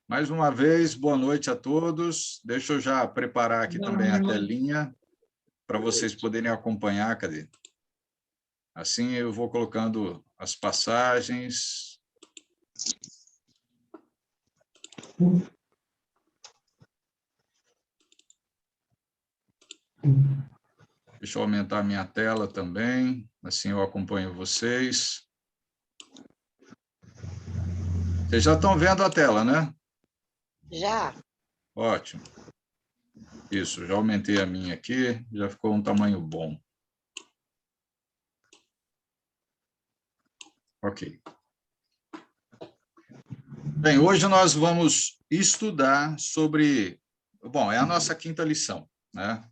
Mais uma vez, boa noite a todos. Deixa eu já preparar aqui também a telinha para vocês poderem acompanhar. Cadê? Assim eu vou colocando as passagens. Deixa eu aumentar a minha tela também, assim eu acompanho vocês. Vocês já estão vendo a tela, né? Já. Ótimo. Isso, já aumentei a minha aqui, já ficou um tamanho bom. Ok. Bem, hoje nós vamos estudar sobre... Bom, é a nossa quinta lição, né?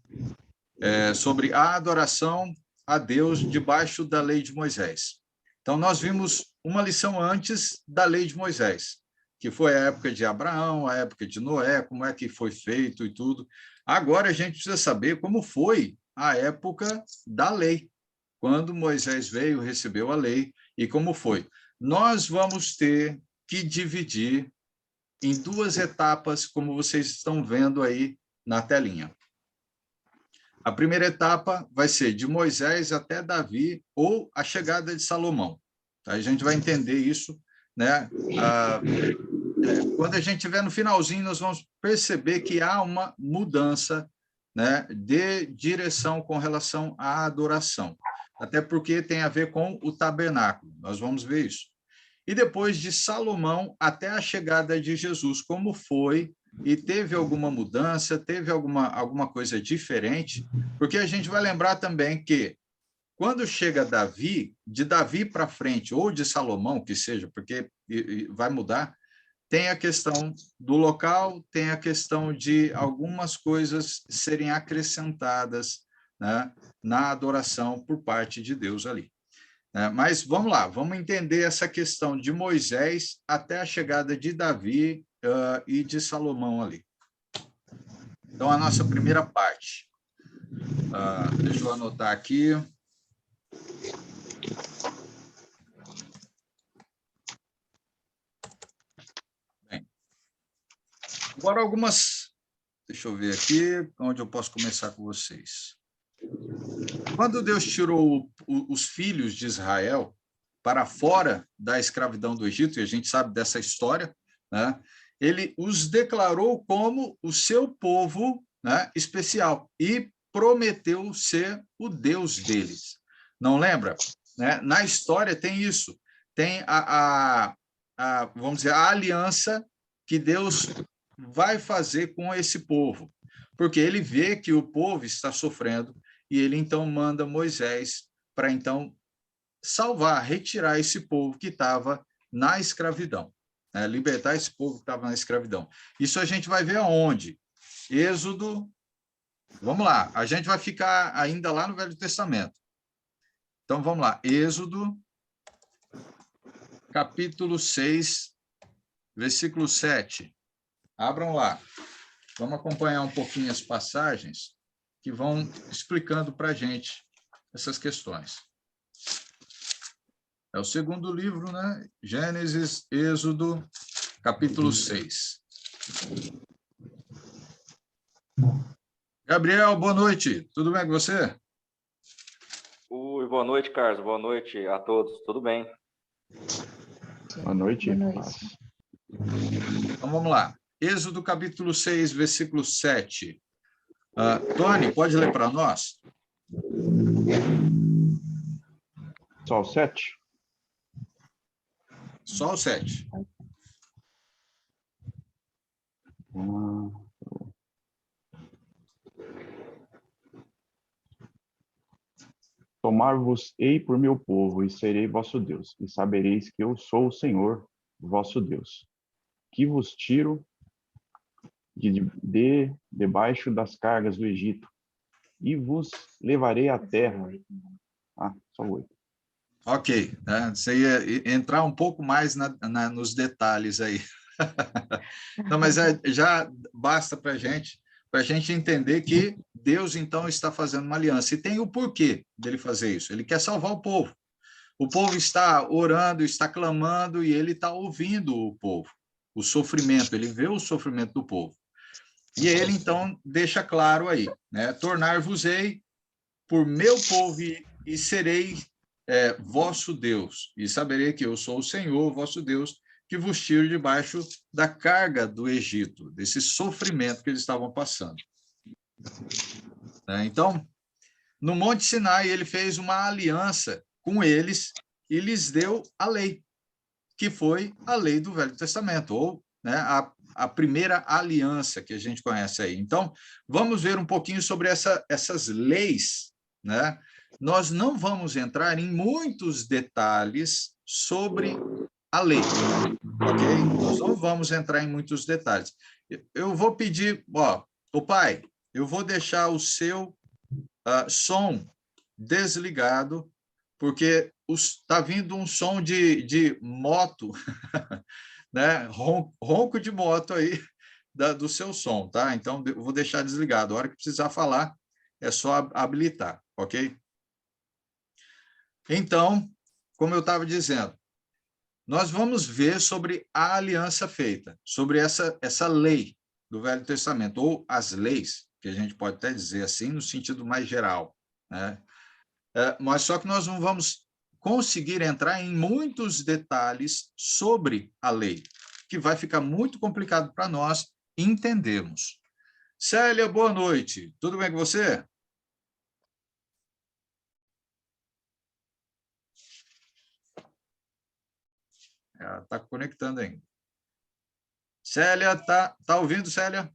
Sobre a adoração a Deus debaixo da lei de Moisés. Então, nós vimos uma lição antes da lei de Moisés, que foi a época de Abraão, a época de Noé, como é que foi feito e tudo. Agora, a gente precisa saber como foi a época da lei, quando Moisés veio, recebeu a lei, e como foi. Nós vamos ter que dividir em duas etapas, como vocês estão vendo aí na telinha. A primeira etapa vai ser de Moisés até Davi ou a chegada de Salomão. A gente vai entender isso, né? Quando a gente estiver no finalzinho, nós vamos perceber que há uma mudança, né, de direção com relação à adoração. Até porque tem a ver com o tabernáculo. Nós vamos ver isso. E depois de Salomão até a chegada de Jesus, como foi, e teve alguma mudança, teve alguma coisa diferente, porque a gente vai lembrar também que, quando chega Davi, de Davi para frente, ou de Salomão, que seja, porque vai mudar, tem a questão do local, tem a questão de algumas coisas serem acrescentadas, né, na adoração por parte de Deus ali. Mas vamos lá, vamos entender essa questão de Moisés até a chegada de Davi e de Salomão ali. Então, a nossa primeira parte. Deixa eu anotar aqui. Bem, agora algumas... Deixa eu ver aqui, onde eu posso começar com vocês. Quando Deus tirou os filhos de Israel para fora da escravidão do Egito, e a gente sabe dessa história, né? Ele os declarou como o seu povo, né, especial e prometeu ser o Deus deles. Não lembra? Né? Na história tem isso, tem vamos dizer, a aliança que Deus vai fazer com esse povo, porque ele vê que o povo está sofrendo e ele então manda Moisés para então salvar, retirar esse povo que estava na escravidão, né? Libertar esse povo que estava na escravidão. Isso a gente vai ver aonde? Êxodo, vamos lá, a gente vai ficar ainda lá no Velho Testamento. Então, vamos lá, Êxodo, capítulo 6, versículo 7. Abram lá. Vamos acompanhar um pouquinho as passagens que vão explicando para a gente essas questões. É o segundo livro, né? Gênesis, Êxodo, capítulo 6. Gabriel, boa noite. Tudo bem com você? Oi, boa noite, Carlos. Boa noite a todos. Tudo bem? Boa noite. Boa noite. Então, vamos lá. Êxodo, capítulo 6, versículo 7. Tony, pode ler para nós? Só o 7? Só o 7. Tomar-vos-ei por meu povo, e serei vosso Deus, e sabereis que eu sou o Senhor, vosso Deus, que vos tiro debaixo das cargas do Egito, e vos levarei à terra. Só 8. Ok, né? Você ia entrar um pouco mais nos detalhes aí. Não, mas já basta para a gente entender que Deus, então, está fazendo uma aliança. E tem o porquê dele fazer isso. Ele quer salvar o povo. O povo está orando, está clamando, e ele está ouvindo o povo. o sofrimento, ele vê o sofrimento do povo. E ele, então, deixa claro aí, né? Tornar-vos-ei por meu povo e serei vosso Deus, e saberei que eu sou o Senhor, vosso Deus, que vos tiro debaixo da carga do Egito, desse sofrimento que eles estavam passando. Então, no Monte Sinai, ele fez uma aliança com eles e lhes deu a lei, que foi a lei do Velho Testamento, ou, né, a primeira aliança que a gente conhece aí. Então, vamos ver um pouquinho sobre essas leis, né? Nós não vamos entrar em muitos detalhes sobre a lei, ok? Nós não vamos entrar em muitos detalhes. Eu vou pedir, o pai, eu vou deixar o seu som desligado, porque está vindo um som de moto, né? Ronco de moto aí do seu som, tá? Então, eu vou deixar desligado. A hora que precisar falar, é só habilitar, ok? Então, como eu estava dizendo, nós vamos ver sobre a aliança feita, sobre essa lei do Velho Testamento, ou as leis, que a gente pode até dizer assim, no sentido mais geral, né? Mas só que nós não vamos conseguir entrar em muitos detalhes sobre a lei, que vai ficar muito complicado para nós entendermos. Célia, boa noite. Tudo bem com você? Ela está conectando ainda. Célia, tá ouvindo, Célia?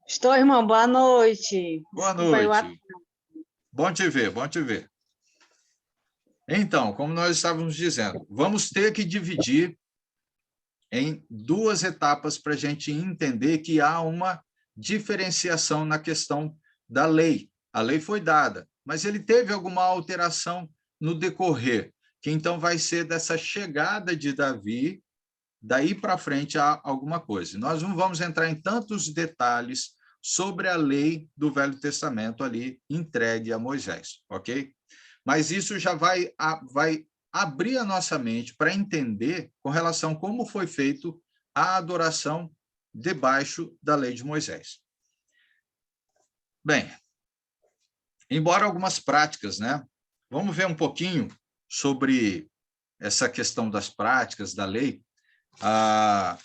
Estou, irmão. Boa noite. Boa Desculpa, noite. Bom te ver, bom te ver. Então, como nós estávamos dizendo, vamos ter que dividir em duas etapas para a gente entender que há uma diferenciação na questão da lei. A lei foi dada, mas ele teve alguma alteração no decorrer, que então vai ser dessa chegada de Davi, daí para frente há alguma coisa. Nós não vamos entrar em tantos detalhes sobre a lei do Velho Testamento ali entregue a Moisés, ok? Mas isso já vai abrir a nossa mente para entender com relação a como foi feito a adoração debaixo da lei de Moisés. Bem, embora algumas práticas, né? Vamos ver um pouquinho sobre essa questão das práticas da lei,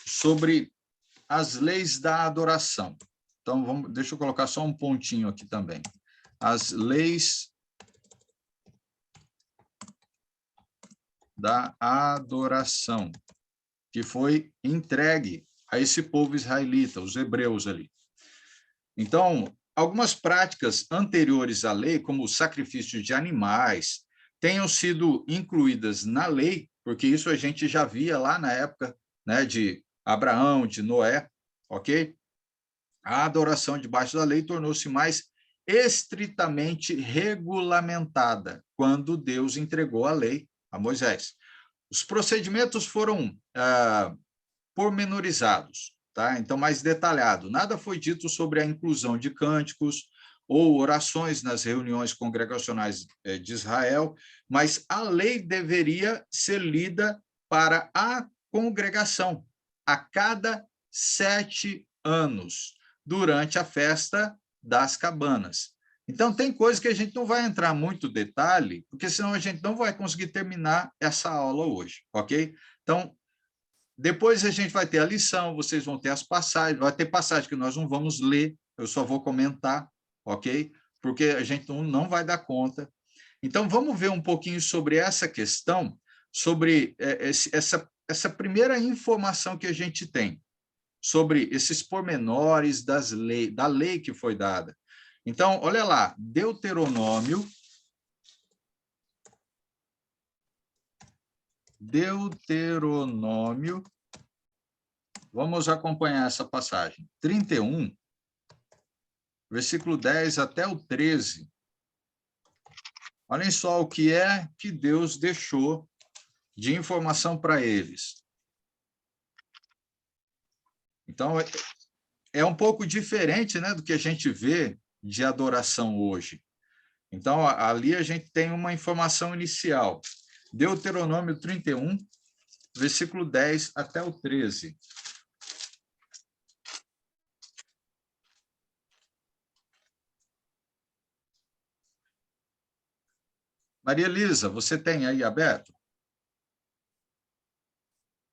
sobre as leis da adoração. Então, deixa eu colocar só um pontinho aqui também. As leis da adoração, que foi entregue a esse povo israelita, os hebreus ali. Então, algumas práticas anteriores à lei, como o sacrifício de animais, tenham sido incluídas na lei, porque isso a gente já via lá na época, né, de Abraão, de Noé, ok? A adoração debaixo da lei tornou-se mais estritamente regulamentada quando Deus entregou a lei a Moisés. Os procedimentos foram pormenorizados, tá? Então, mais detalhado. Nada foi dito sobre a inclusão de cânticos ou orações nas reuniões congregacionais de Israel, mas a lei deveria ser lida para a congregação a cada 7 anos, durante a festa das cabanas. Então, tem coisas que a gente não vai entrar muito detalhe, porque senão a gente não vai conseguir terminar essa aula hoje, ok? Então, depois a gente vai ter a lição, vocês vão ter as passagens, vai ter passagem que nós não vamos ler, eu só vou comentar, ok? Porque a gente não vai dar conta. Então, vamos ver um pouquinho sobre essa questão, sobre essa primeira informação que a gente tem, sobre esses pormenores da lei que foi dada. Então, olha lá, Deuteronômio, vamos acompanhar essa passagem, 31, versículo 10 até o 13. Olhem só o que é que Deus deixou de informação para eles. Então, é um pouco diferente, né, do que a gente vê de adoração hoje. Então, ali a gente tem uma informação inicial. Deuteronômio 31, versículo 10 até o 13. Maria Elisa, você tem aí aberto?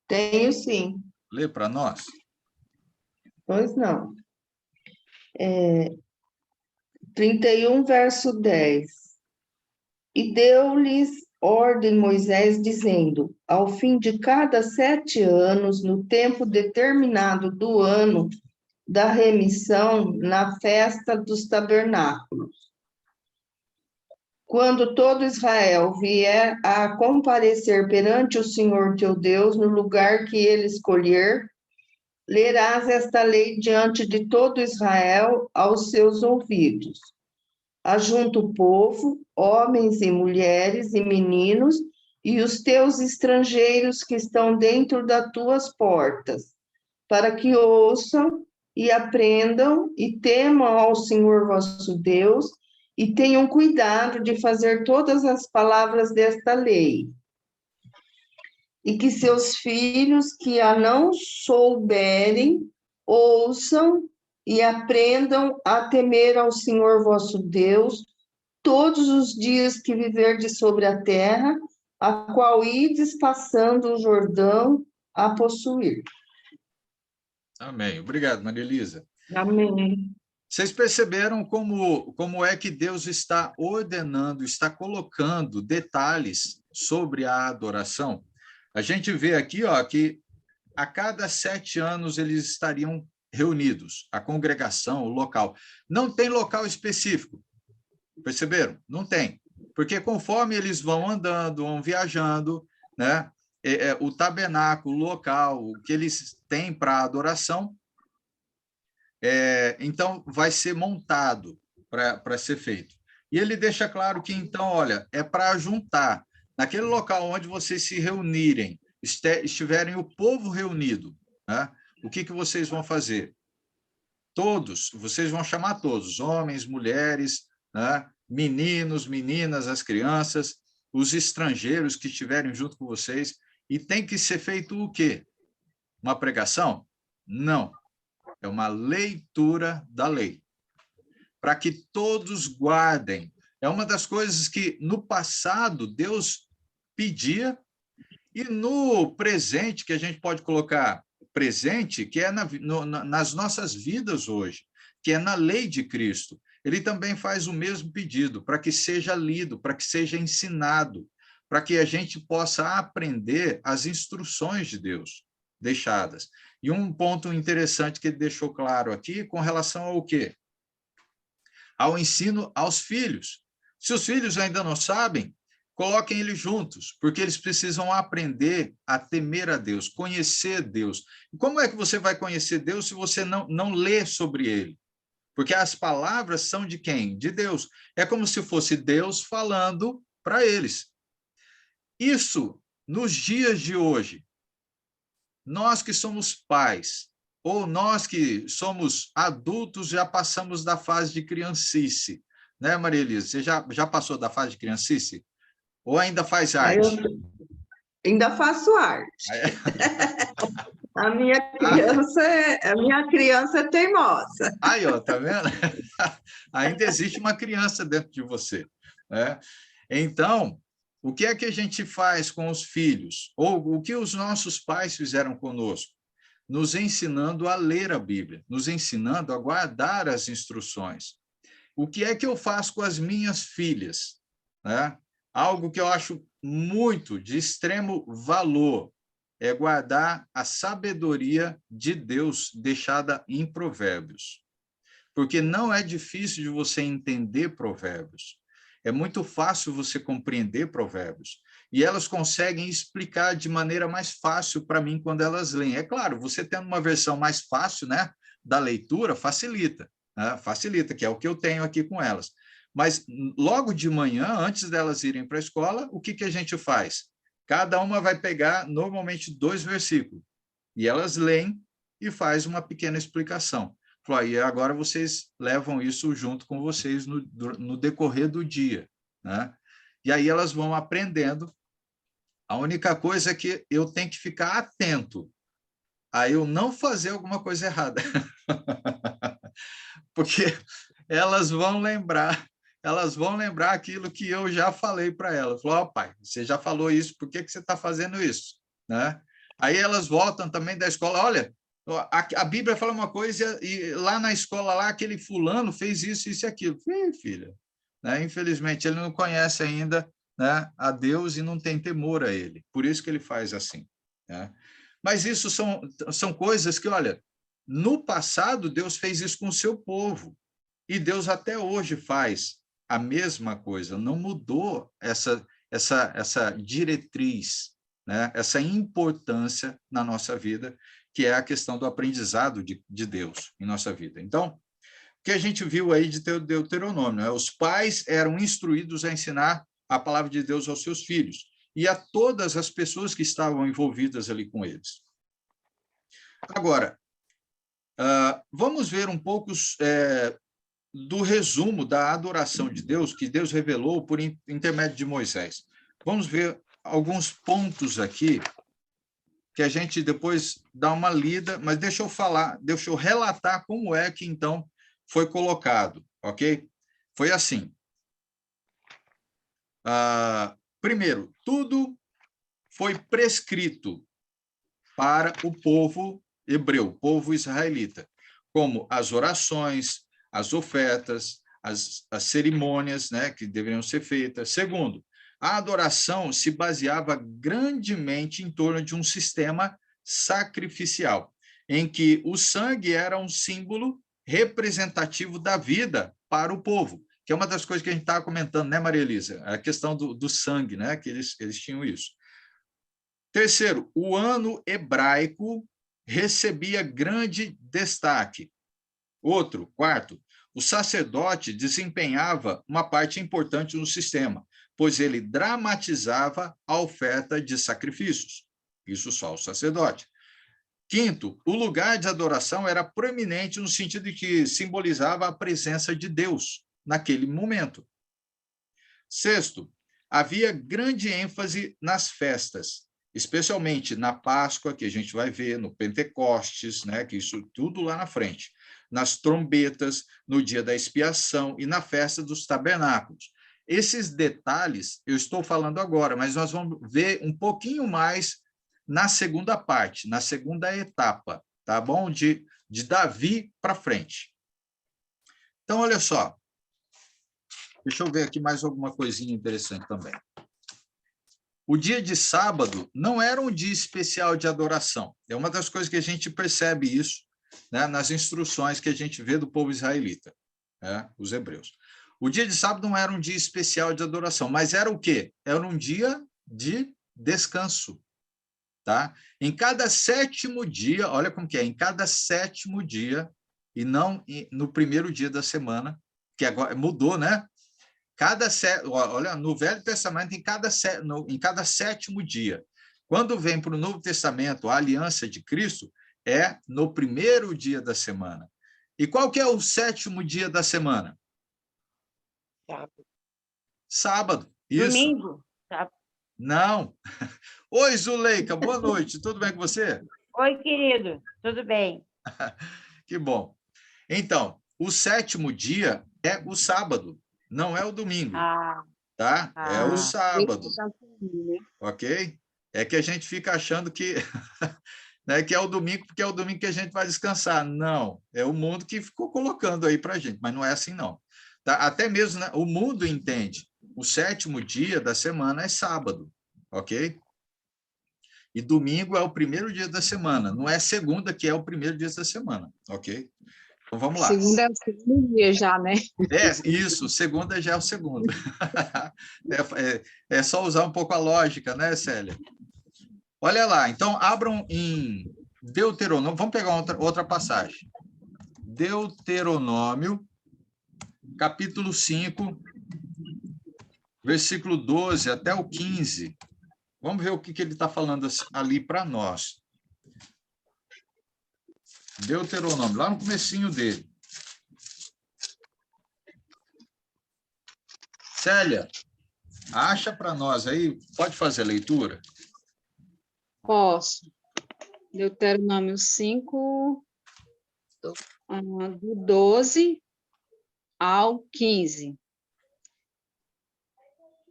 Tenho sim. Lê para nós. Pois não. 31, verso 10. E deu-lhes ordem Moisés, dizendo: ao fim de cada 7 anos, no tempo determinado do ano da remissão, na festa dos tabernáculos, quando todo Israel vier a comparecer perante o Senhor teu Deus, no lugar que ele escolher, lerás esta lei diante de todo Israel aos seus ouvidos. Ajunta o povo, homens e mulheres e meninos, e os teus estrangeiros que estão dentro das tuas portas, para que ouçam e aprendam e temam ao Senhor vosso Deus, e tenham cuidado de fazer todas as palavras desta lei. E que seus filhos que a não souberem, ouçam e aprendam a temer ao Senhor vosso Deus todos os dias que viverdes sobre a terra, a qual ides passando o Jordão a possuir. Amém. Obrigado, Maria Elisa. Amém. Vocês perceberam como é que Deus está ordenando, está colocando detalhes sobre a adoração? A gente vê aqui, ó, que a cada 7 anos eles estariam reunidos, a congregação, o local. Não tem local específico, perceberam? Não tem, porque conforme eles vão andando, vão viajando, né? O tabernáculo, o local, o que eles têm para adoração, então vai ser montado para ser feito. E ele deixa claro que, então, olha, é para juntar, naquele local onde vocês se reunirem, estiverem o povo reunido, né? O que vocês vão fazer? Todos, vocês vão chamar todos, homens, mulheres, né? Meninos, meninas, as crianças, os estrangeiros que estiverem junto com vocês, e tem que ser feito o quê? Uma pregação? Não. É uma leitura da lei, para que todos guardem. É uma das coisas que, no passado, Deus pedia, e no presente, que a gente pode colocar presente, que é nas nossas vidas hoje, que é na lei de Cristo, ele também faz o mesmo pedido, para que seja lido, para que seja ensinado, para que a gente possa aprender as instruções de Deus deixadas. E um ponto interessante que ele deixou claro aqui, com relação ao quê? Ao ensino aos filhos. Se os filhos ainda não sabem, coloquem eles juntos, porque eles precisam aprender a temer a Deus, conhecer Deus. E como é que você vai conhecer Deus se você não lê sobre ele? Porque as palavras são de quem? De Deus. É como se fosse Deus falando para eles. Isso, nos dias de hoje, nós que somos pais, ou nós que somos adultos, já passamos da fase de criancice, né, Maria Elisa? Você já passou da fase de criancice? Ou ainda faz arte? Eu ainda faço arte. A minha criança é teimosa. Aí, ó, tá vendo? Ainda existe uma criança dentro de você, né? Então, o que é que a gente faz com os filhos? Ou o que os nossos pais fizeram conosco? Nos ensinando a ler a Bíblia, nos ensinando a guardar as instruções. O que é que eu faço com as minhas filhas, né? Algo que eu acho muito de extremo valor é guardar a sabedoria de Deus deixada em Provérbios. Porque não é difícil de você entender Provérbios. É muito fácil você compreender Provérbios. E elas conseguem explicar de maneira mais fácil para mim quando elas leem. É claro, você tendo uma versão mais fácil, né, da leitura, facilita, né? Facilita, que é o que eu tenho aqui com elas. Mas logo de manhã, antes delas irem para a escola, o que a gente faz? Cada uma vai pegar, normalmente, 2 versículos, e elas leem e faz uma pequena explicação. E agora vocês levam isso junto com vocês no decorrer do dia, né? E aí elas vão aprendendo. A única coisa é que eu tenho que ficar atento a eu não fazer alguma coisa errada. Porque elas vão lembrar elas vão lembrar aquilo que eu já falei para elas. Falou, ó, pai, você já falou isso, por que você está fazendo isso? Né? Aí elas voltam também da escola, olha, a Bíblia fala uma coisa e lá na escola, lá, aquele fulano fez isso, isso e aquilo. Filha, né? Infelizmente, ele não conhece ainda, né, a Deus e não tem temor a ele. Por isso que ele faz assim. Né? Mas isso são coisas que, olha, no passado, Deus fez isso com o seu povo. E Deus até hoje faz a mesma coisa. Não mudou essa diretriz, né? Essa importância na nossa vida, que é a questão do aprendizado de Deus em nossa vida. Então, o que a gente viu aí de Deuteronômio, né? Os pais eram instruídos a ensinar a palavra de Deus aos seus filhos e a todas as pessoas que estavam envolvidas ali com eles. Agora, vamos ver um pouco do resumo da adoração de Deus, que Deus revelou por intermédio de Moisés. Vamos ver alguns pontos aqui que a gente depois dá uma lida, mas deixa eu relatar como é que então foi colocado, ok? Foi assim. Primeiro, tudo foi prescrito para o povo hebreu, o povo israelita, como as orações, as ofertas, as cerimônias, né, que deveriam ser feitas. Segundo, a adoração se baseava grandemente em torno de um sistema sacrificial, em que o sangue era um símbolo representativo da vida para o povo, que é uma das coisas que a gente estava comentando, né, Maria Elisa? A questão do sangue, né, que eles tinham isso. Terceiro, o ano hebraico recebia grande destaque. Quarto, o sacerdote desempenhava uma parte importante no sistema, pois ele dramatizava a oferta de sacrifícios. Isso só o sacerdote. Quinto, o lugar de adoração era proeminente no sentido de que simbolizava a presença de Deus naquele momento. Sexto, havia grande ênfase nas festas, especialmente na Páscoa, que a gente vai ver, no Pentecostes, né, que isso tudo lá na frente, nas trombetas, no dia da expiação e na festa dos tabernáculos. Esses detalhes eu estou falando agora, mas nós vamos ver um pouquinho mais na segunda parte, na segunda etapa, tá bom? De Davi para frente. Então, olha só. Deixa eu ver aqui mais alguma coisinha interessante também. O dia de sábado não era um dia especial de adoração. É uma das coisas que a gente percebe isso, né, nas instruções que a gente vê do povo israelita, né, os hebreus. O dia de sábado não era um dia especial de adoração, mas era o quê? Era um dia de descanso. Tá? Em cada sétimo dia, olha como que é, em cada sétimo dia, e não no primeiro dia da semana, que agora mudou, né? Olha, no Velho Testamento, em cada sétimo dia. Quando vem para o Novo Testamento, a aliança de Cristo é no primeiro dia da semana. E qual que é o sétimo dia da semana? Sábado. Isso. Domingo. Sábado. Não. Oi, Zuleika, boa noite. Tudo bem com você? Oi, querido. Tudo bem? Que bom. Então, o sétimo dia é o sábado, não é o domingo. Tá? É o sábado. Ok? É que a gente fica achando que, né, que é o domingo, porque é o domingo que a gente vai descansar. Não, é o mundo que ficou colocando aí para a gente, mas não é assim, não. Tá? Até mesmo, né, o mundo entende. O sétimo dia da semana é sábado, ok? E domingo é o primeiro dia da semana, não é segunda que é o primeiro dia da semana, ok? Então vamos lá. Segunda é o segundo dia já, né? Isso, segunda já é o segundo. É só usar um pouco a lógica, né, Célia? Olha lá, então abram em Deuteronômio, vamos pegar outra passagem. Deuteronômio, capítulo 5, versículo 12 até o 15. Vamos ver o que ele está falando ali para nós. Deuteronômio, lá no comecinho dele. Célia, acha para nós aí, pode fazer a leitura? Posso. Deuteronômio 5, do 12 ao 15.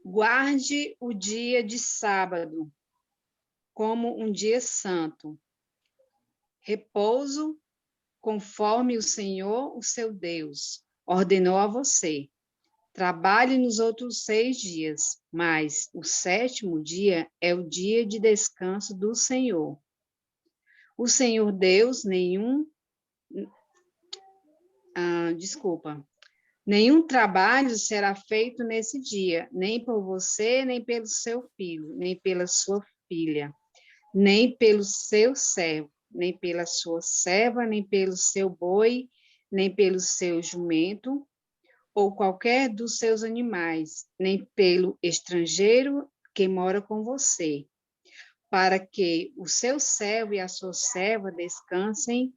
Guarde o dia de sábado como um dia santo. Repouso conforme o Senhor, o seu Deus, ordenou a você. Trabalhe nos outros 6 dias, mas o 7º dia é o dia de descanso do Senhor. O Senhor Deus, nenhum trabalho será feito nesse dia, nem por você, nem pelo seu filho, nem pela sua filha, nem pelo seu servo, nem pela sua serva, nem pelo seu boi, nem pelo seu jumento, ou qualquer dos seus animais, nem pelo estrangeiro que mora com você, para que o seu servo e a sua serva descansem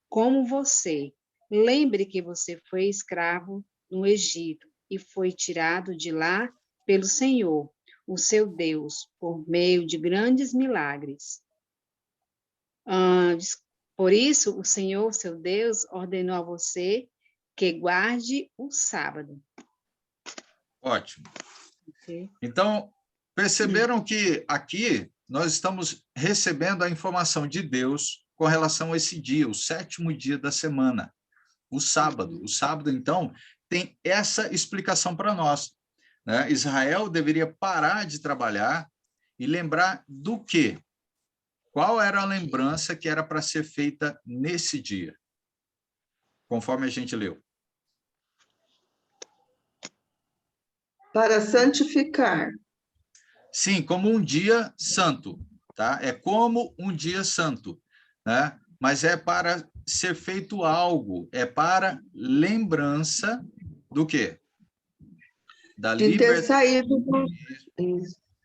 como você. Lembre que você foi escravo no Egito e foi tirado de lá pelo Senhor, o seu Deus, por meio de grandes milagres. Por isso, o Senhor, seu Deus, ordenou a você que guarde o sábado. Ótimo. Okay. Então, perceberam que aqui nós estamos recebendo a informação de Deus com relação a esse dia, o 7º dia da semana, o sábado. O sábado, então, tem essa explicação para nós, né? Israel deveria parar de trabalhar e lembrar do quê? Qual era a lembrança que era para ser feita nesse dia? Conforme a gente leu. Para santificar. Sim, como um dia santo, tá? É como um dia santo, né? Mas é para ser feito algo, é para lembrança do quê? De ter saído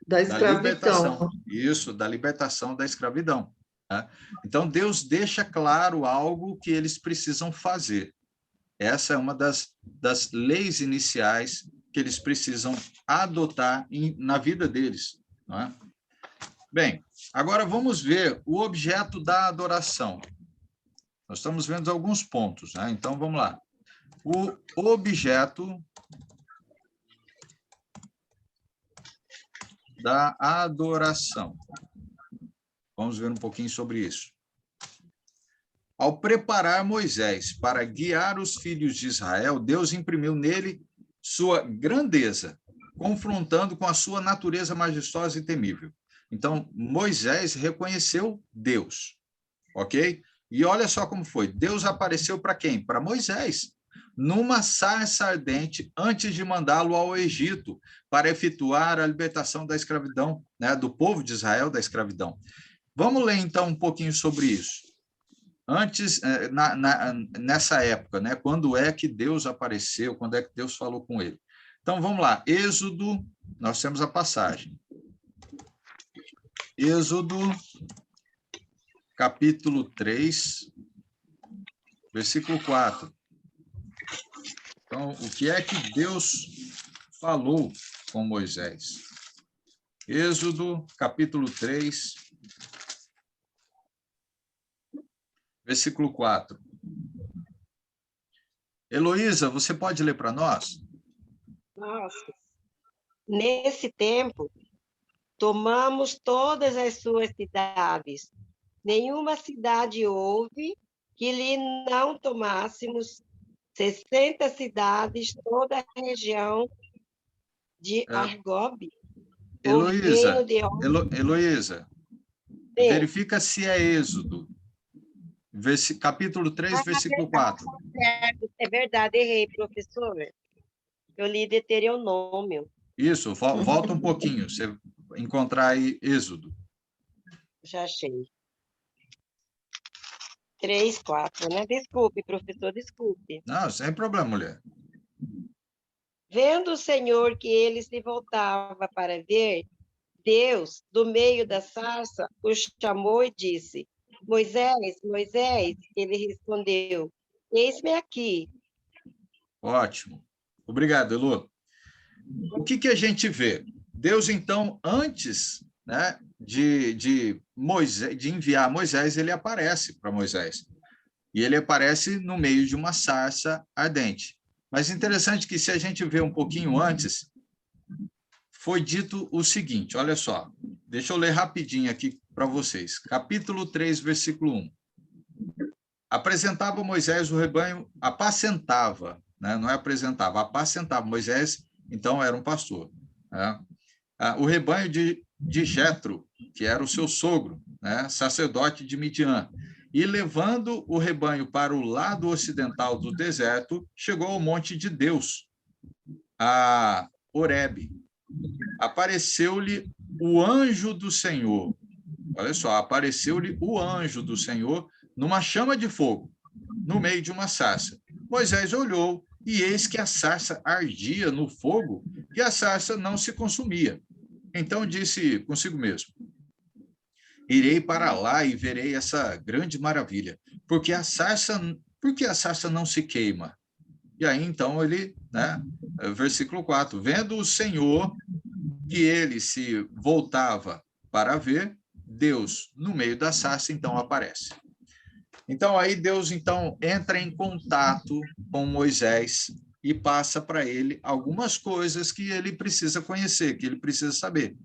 da escravidão. Isso, da libertação da escravidão. Né? Então, Deus deixa claro algo que eles precisam fazer. Essa é uma das leis iniciais que eles precisam adotar na vida deles. Não é? Bem, agora vamos ver o objeto da adoração. Nós estamos vendo alguns pontos, né? Então, vamos lá. O objeto da adoração. Vamos ver um pouquinho sobre isso. Ao preparar Moisés para guiar os filhos de Israel, Deus imprimiu nele sua grandeza, confrontando com a sua natureza majestosa e temível. Então, Moisés reconheceu Deus, ok? E olha só como foi. Deus apareceu para quem? Para Moisés, numa sarça ardente, antes de mandá-lo ao Egito, para efetuar a libertação da escravidão, né, do povo de Israel da escravidão. Vamos ler, então, um pouquinho sobre isso. Antes, nessa época, né, quando é que Deus apareceu, quando é que Deus falou com ele. Então, vamos lá. Êxodo, nós temos a passagem. Êxodo, capítulo 3, versículo 4. Então, o que é que Deus falou com Moisés? Êxodo, capítulo 3, versículo 4. Heloísa, você pode ler para nós? Nossa. Nesse tempo, tomamos todas as suas cidades. Nenhuma cidade houve que lhe não tomássemos 60 cidades, toda a região de Argob. Heloísa, verifica se é Êxodo. Capítulo 3, versículo 4. É verdade, errei, professor. Eu li Deuteronômio. Isso, volta um pouquinho, você encontrar aí Êxodo. Já achei. 3, 4, né? Desculpe, professor, desculpe. Não, sem problema, mulher. Vendo o Senhor que ele se voltava para ver, Deus, do meio da sarça, o chamou e disse: Moisés, Moisés, ele respondeu: Eis-me aqui. Ótimo. Obrigado, Elô. O que a gente vê? Deus, então, antes, né, de enviar Moisés, ele aparece para Moisés. E ele aparece no meio de uma sarça ardente. Mas interessante que, se a gente vê um pouquinho antes, foi dito o seguinte, olha só, deixa eu ler rapidinho aqui para vocês. Capítulo 3, versículo 1. Apresentava Moisés o rebanho, apacentava, né? Não é apresentava, apacentava. Moisés, então, era um pastor, né? O rebanho de Jetro, que era o seu sogro, né? Sacerdote de Midian. E levando o rebanho para o lado ocidental do deserto, chegou ao monte de Deus, a Horebe. Apareceu-lhe o anjo do Senhor. Olha só, apareceu-lhe o anjo do Senhor numa chama de fogo, no meio de uma sarça. Moisés olhou, e eis que a sarça ardia no fogo, e a sarça não se consumia. Então disse consigo mesmo: irei para lá e verei essa grande maravilha, porque a sarça não se queima? E aí, então, ele, né, versículo 4, vendo o Senhor que ele se voltava para ver, Deus, no meio da sarça, então, aparece. Então, aí Deus, então, entra em contato com Moisés e passa para ele algumas coisas que ele precisa conhecer, que ele precisa saber.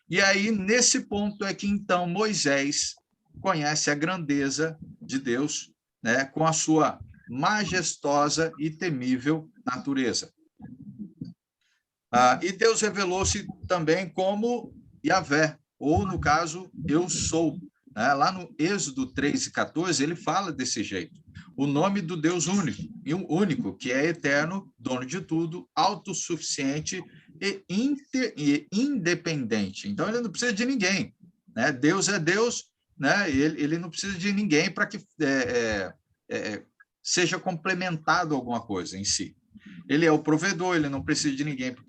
E aí, nesse ponto, é que, então, Moisés conhece a grandeza de Deus, né, com a sua majestosa e temível natureza. E Deus revelou-se também como Yahvé, ou, no caso, eu sou. Lá no Êxodo 3:14, ele fala desse jeito. O nome do Deus único, que é eterno, dono de tudo, autossuficiente e independente. Então, ele não precisa de ninguém, né? Deus é Deus, né? Ele não precisa de ninguém para que seja complementado alguma coisa em si. Ele é o provedor, ele não precisa de ninguém para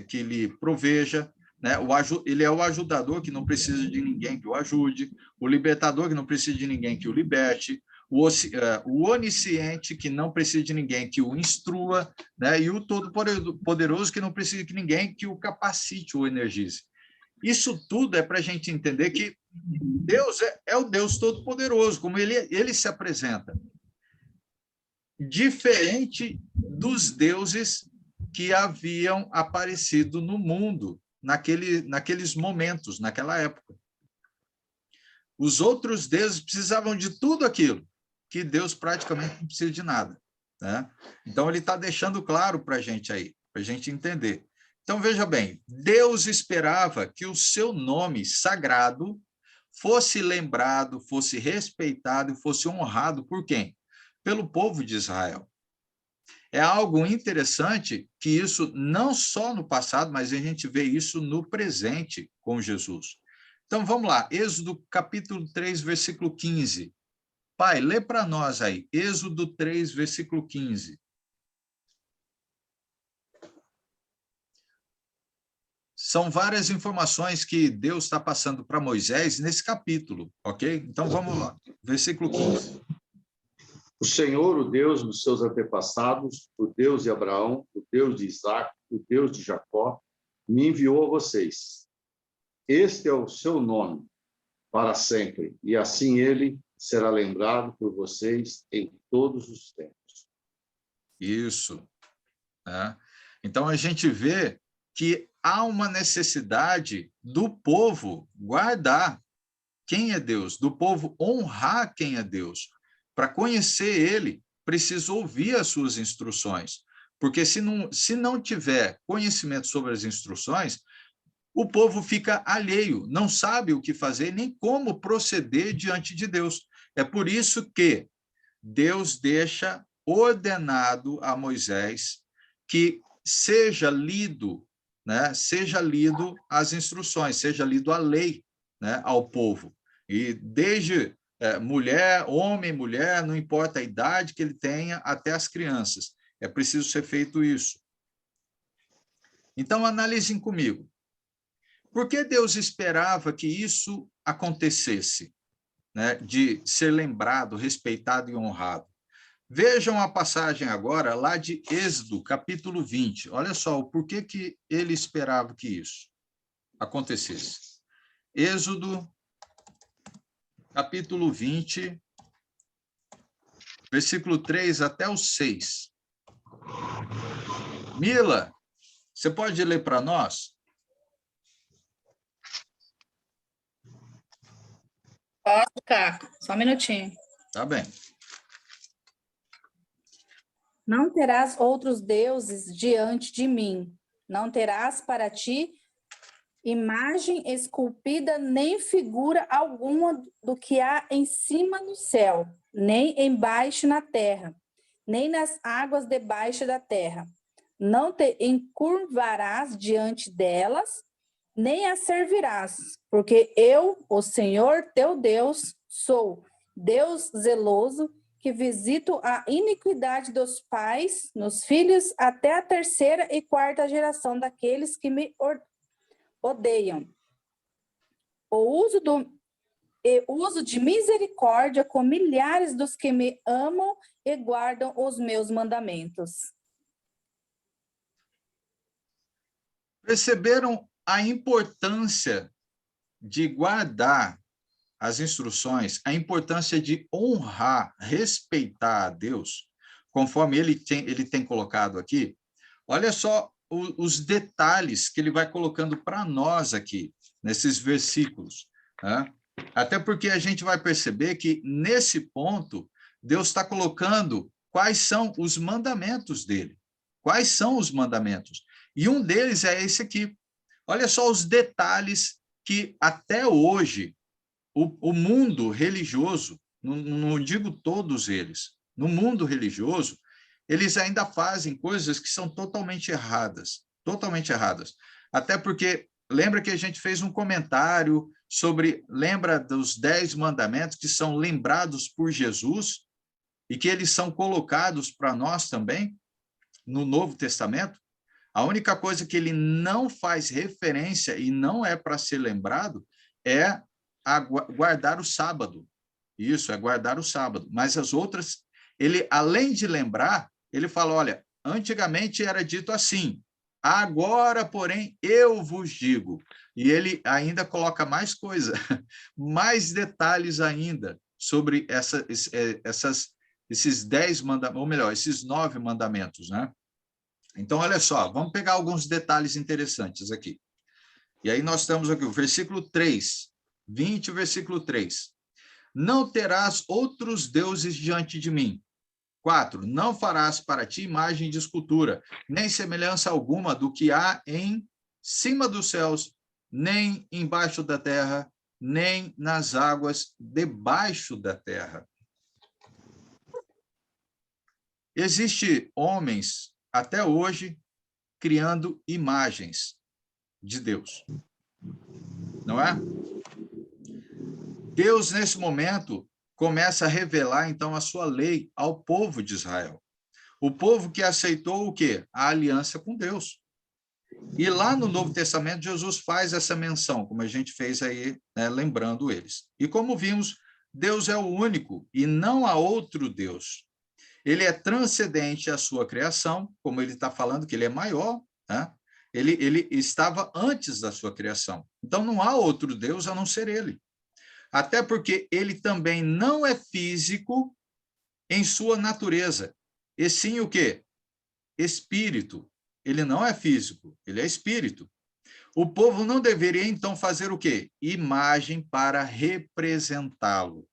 que lhe proveja, né? Ele é o ajudador, que não precisa de ninguém que o ajude, o libertador, que não precisa de ninguém que o liberte, o onisciente, que não precisa de ninguém que o instrua, né? E o todo-poderoso, que não precisa de ninguém que o capacite, o energize. Isso tudo é para a gente entender que Deus é o Deus todo-poderoso, como ele se apresenta. Diferente dos deuses que haviam aparecido no mundo naqueles momentos, naquela época. Os outros deuses precisavam de tudo aquilo, que Deus praticamente não precisa de nada, né? Então, ele está deixando claro para a gente aí, para a gente entender. Então, veja bem, Deus esperava que o seu nome sagrado fosse lembrado, fosse respeitado e fosse honrado por quem? Pelo povo de Israel. É algo interessante que isso não só no passado, mas a gente vê isso no presente com Jesus. Então, vamos lá, Êxodo capítulo 3, versículo 15. Pai, lê para nós aí, Êxodo 3, versículo 15. São várias informações que Deus está passando para Moisés nesse capítulo, ok? Então, vamos lá, versículo 15. O Senhor, o Deus dos seus antepassados, o Deus de Abraão, o Deus de Isaac, o Deus de Jacó, me enviou a vocês. Este é o seu nome para sempre, e assim ele será lembrado por vocês em todos os tempos. Isso. Né? Então, a gente vê que há uma necessidade do povo guardar quem é Deus, do povo honrar quem é Deus. Para conhecer ele, precisa ouvir as suas instruções, porque se não tiver conhecimento sobre as instruções, o povo fica alheio, não sabe o que fazer, nem como proceder diante de Deus. É por isso que Deus deixa ordenado a Moisés que seja lido, né, seja lido as instruções, seja lido a lei, né, ao povo. E desde mulher, homem, mulher, não importa a idade que ele tenha, até as crianças. É preciso ser feito isso. Então, analisem comigo. Por que Deus esperava que isso acontecesse, né, de ser lembrado, respeitado e honrado? Vejam a passagem agora lá de Êxodo, capítulo 20. Olha só, o porquê que ele esperava que isso acontecesse. Êxodo, capítulo 20, versículo 3 até o 6. Mila, você pode ler para nós? Posso, Caco? Só um minutinho. Tá bem. Não terás outros deuses diante de mim. Não terás para ti imagem esculpida, nem figura alguma do que há em cima no céu, nem embaixo na terra, nem nas águas debaixo da terra. Não te encurvarás diante delas, nem as servirás, porque eu, o Senhor teu Deus, sou Deus zeloso, que visito a iniquidade dos pais nos filhos até a terceira e quarta geração daqueles que me odeiam. Uso de misericórdia com milhares dos que me amam e guardam os meus mandamentos. Perceberam a importância de guardar as instruções, a importância de honrar, respeitar a Deus, conforme ele tem colocado aqui? Olha só os detalhes que ele vai colocando para nós aqui, nesses versículos, né? Até porque a gente vai perceber que, nesse ponto, Deus está colocando quais são os mandamentos dele. Quais são os mandamentos? E um deles é esse aqui. Olha só os detalhes que, até hoje, o mundo religioso, não digo todos eles, no mundo religioso, eles ainda fazem coisas que são totalmente erradas. Até porque, lembra que a gente fez um comentário lembra dos 10 mandamentos que são lembrados por Jesus e que eles são colocados para nós também no Novo Testamento? A única coisa que ele não faz referência e não é para ser lembrado é guardar o sábado. Isso, é guardar o sábado. Mas as outras, ele, além de lembrar, ele fala, olha, antigamente era dito assim, agora, porém, eu vos digo. E ele ainda coloca mais coisa, mais detalhes ainda sobre esses 10 mandamentos, ou melhor, esses 9 mandamentos, né? Então, olha só, vamos pegar alguns detalhes interessantes aqui. E aí nós temos aqui o versículo 3, 20, versículo 3. Não terás outros deuses diante de mim. 4. Não farás para ti imagem de escultura, nem semelhança alguma do que há em cima dos céus, nem embaixo da terra, nem nas águas debaixo da terra. Existem homens, até hoje, criando imagens de Deus. Não é? Deus, nesse momento, começa a revelar, então, a sua lei ao povo de Israel. O povo que aceitou o quê? A aliança com Deus. E lá no Novo Testamento, Jesus faz essa menção, como a gente fez aí, né, lembrando eles. E como vimos, Deus é o único e não há outro Deus. Ele é transcendente à sua criação, como ele está falando que ele é maior, né? Ele estava antes da sua criação. Então, não há outro Deus a não ser ele. Até porque ele também não é físico em sua natureza, e sim o quê? Espírito. Ele não é físico, ele é espírito. O povo não deveria, então, fazer o quê? Imagem para representá-lo.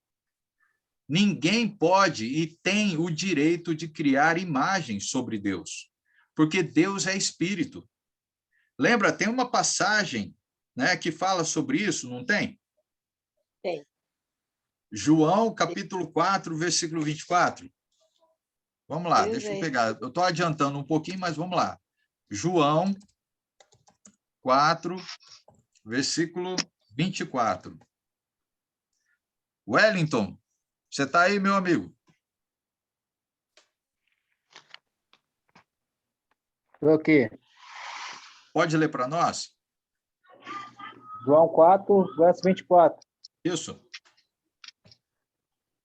Ninguém pode e tem o direito de criar imagens sobre Deus, porque Deus é espírito. Lembra, tem uma passagem, né, que fala sobre isso, não tem? Tem. João, capítulo 4, versículo 24. Vamos lá, deixa eu pegar. Eu estou adiantando um pouquinho, mas vamos lá. João 4, versículo 24. Wellington, você está aí, meu amigo? Estou aqui. Pode ler para nós? João 4, verso 24. Isso.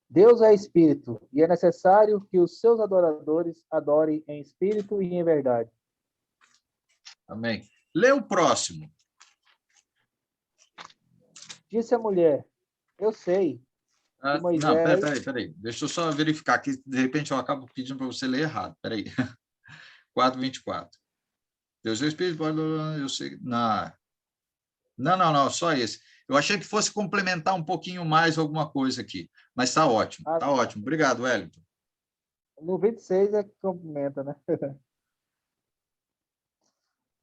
Deus é espírito, e é necessário que os seus adoradores adorem em espírito e em verdade. Amém. Lê o próximo. Disse a mulher, eu sei que Moisés... Não, peraí. Deixa eu só verificar aqui, de repente eu acabo pedindo para você ler errado. Peraí. 4, 24. Deus é espírito, eu sei... Não, só esse. Eu achei que fosse complementar um pouquinho mais alguma coisa aqui, mas está ótimo, está ótimo. Obrigado, Wellington. No 26 é que complementa, né?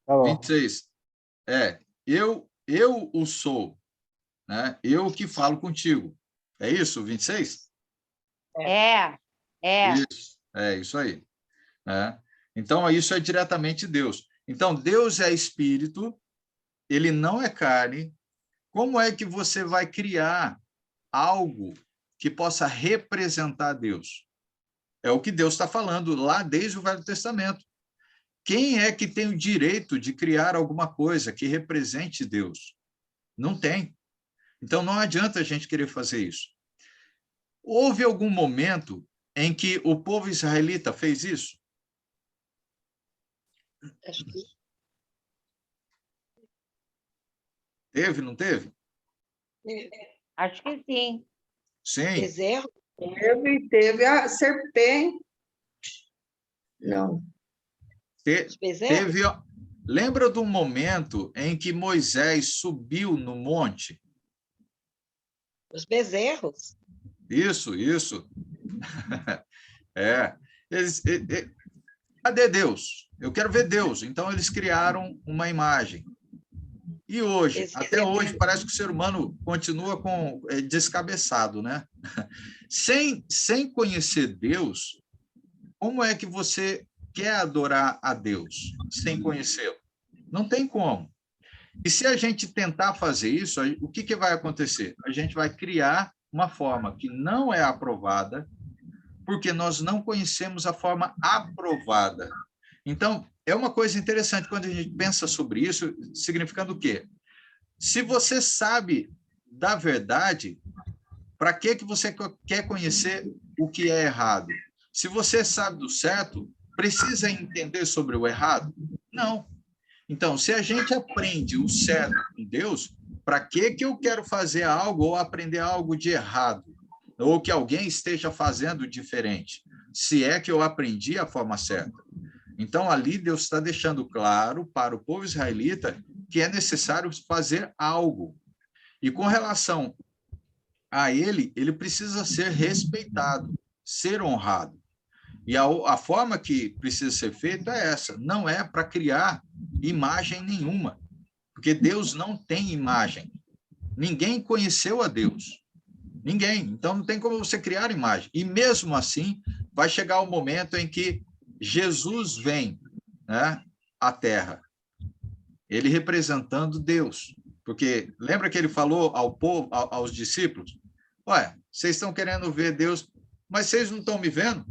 Tá bom. 26. Eu o sou, né? Eu que falo contigo. É isso, 26? É. Isso, é isso aí. Né? Então, isso é diretamente Deus. Então, Deus é espírito, ele não é carne. Como é que você vai criar algo que possa representar Deus? É o que Deus está falando lá desde o Velho Testamento. Quem é que tem o direito de criar alguma coisa que represente Deus? Não tem. Então, não adianta a gente querer fazer isso. Houve algum momento em que o povo israelita fez isso? Acho que Teve, não teve? Acho que sim. Sim. bezerro. Teve a serpente. Não. Bezerro? Teve. Lembra do momento em que Moisés subiu no monte? Os bezerros. Isso. Cadê Deus? Eu quero ver Deus. Então, eles criaram uma imagem. E hoje, até hoje, parece que o ser humano continua descabeçado, né? Sem conhecer Deus, como é que você quer adorar a Deus sem conhecê-lo? Não tem como. E se a gente tentar fazer isso, o que vai acontecer? A gente vai criar uma forma que não é aprovada, porque nós não conhecemos a forma aprovada. Então, é uma coisa interessante quando a gente pensa sobre isso, significando o quê? Se você sabe da verdade, para que você quer conhecer o que é errado? Se você sabe do certo, precisa entender sobre o errado? Não. Então, se a gente aprende o certo com Deus, para que eu quero fazer algo ou aprender algo de errado? Ou que alguém esteja fazendo diferente? Se é que eu aprendi a forma certa. Então, ali Deus está deixando claro para o povo israelita que é necessário fazer algo. E com relação a ele precisa ser respeitado, ser honrado. E a forma que precisa ser feita é essa, não é para criar imagem nenhuma, porque Deus não tem imagem. Ninguém conheceu a Deus. Ninguém. Então, não tem como você criar imagem. E mesmo assim, vai chegar o momento em que Jesus vem, né, à Terra. Ele representando Deus. Porque lembra que ele falou ao povo, aos discípulos? Ué, vocês estão querendo ver Deus, mas vocês não estão me vendo?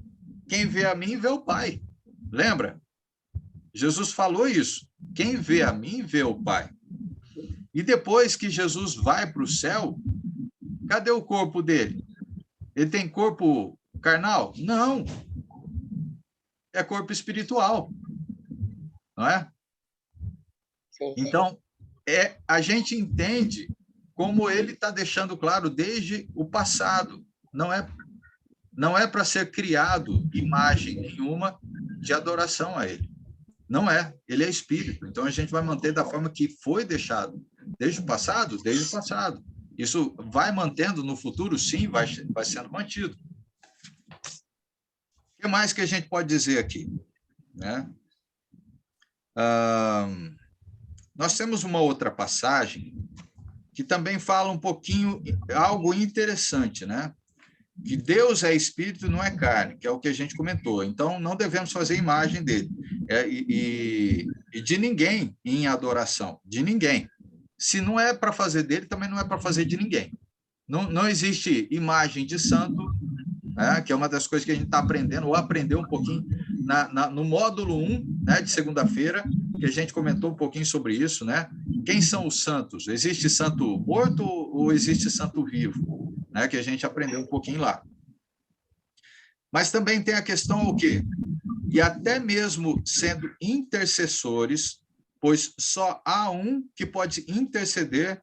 Quem vê a mim, vê o Pai. Lembra? Jesus falou isso. Quem vê a mim, vê o Pai. E depois que Jesus vai para o céu, cadê o corpo dele? Ele tem corpo carnal? Não. É corpo espiritual. Não é? Então, a gente entende como ele está deixando claro desde o passado. Não é para ser criado imagem nenhuma de adoração a ele. Não é. Ele é espírito. Então, a gente vai manter da forma que foi deixado. Desde o passado? Desde o passado. Isso vai mantendo no futuro? Sim, vai sendo mantido. O que mais que a gente pode dizer aqui? Né? Nós temos uma outra passagem que também fala um pouquinho, algo interessante, né? Que Deus é espírito, não é carne, que é o que a gente comentou. Então, não devemos fazer imagem dele. E de ninguém em adoração, de ninguém. Se não é para fazer dele, também não é para fazer de ninguém. Não existe imagem de santo, né, que é uma das coisas que a gente está aprendendo, ou aprendeu um pouquinho no módulo 1, né, de segunda-feira, que a gente comentou um pouquinho sobre isso, né? Quem são os santos? Existe santo morto ou existe santo vivo? Né, que a gente aprendeu um pouquinho lá. Mas também tem a questão o quê? E até mesmo sendo intercessores, pois só há um que pode interceder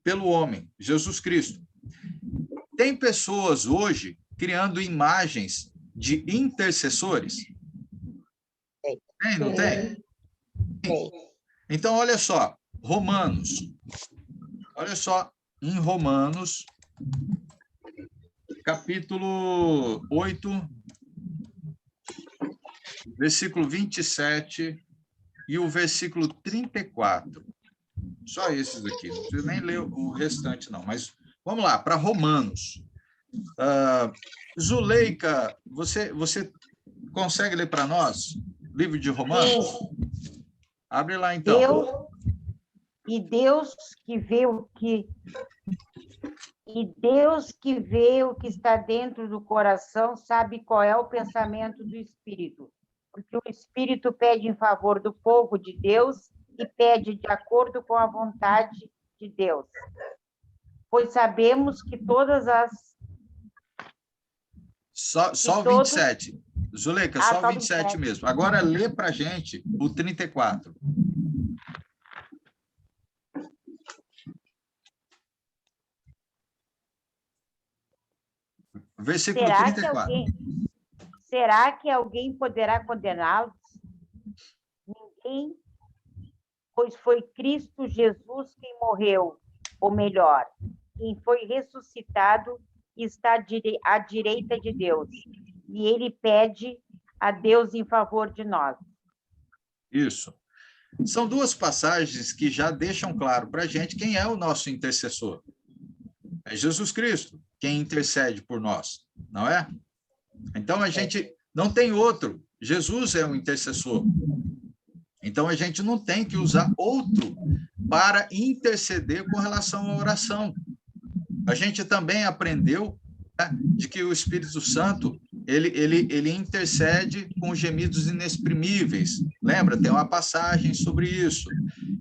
pelo homem, Jesus Cristo. Tem pessoas hoje criando imagens de intercessores? Tem, não tem? Tem. Então, olha só, Romanos. Olha só em Romanos, capítulo 8, versículo 27 e o versículo 34. Só esses aqui, não preciso nem ler o restante, não. Mas vamos lá, para Romanos. Zuleika, você consegue ler para nós? Livro de Romanos? Sim. Abre lá, então. Deus que vê o que está dentro do coração sabe qual é o pensamento do Espírito, porque o Espírito pede em favor do povo de Deus e pede de acordo com a vontade de Deus. Pois sabemos que todas as... Só o 27. Zuleika, só o 27 mesmo. Agora lê para a gente o 34. Versículo 34. Será que alguém poderá condená-los? Ninguém, pois foi Cristo Jesus quem morreu, ou melhor, quem foi ressuscitado e está à direita de Deus. E ele pede a Deus em favor de nós. Isso. São duas passagens que já deixam claro para a gente quem é o nosso intercessor. É Jesus Cristo quem intercede por nós, não é? Então, a gente não tem outro. Jesus é o intercessor. Então, a gente não tem que usar outro para interceder com relação à oração. A gente também aprendeu, né, de que o Espírito Santo, ele intercede com gemidos inexprimíveis. Lembra? Tem uma passagem sobre isso.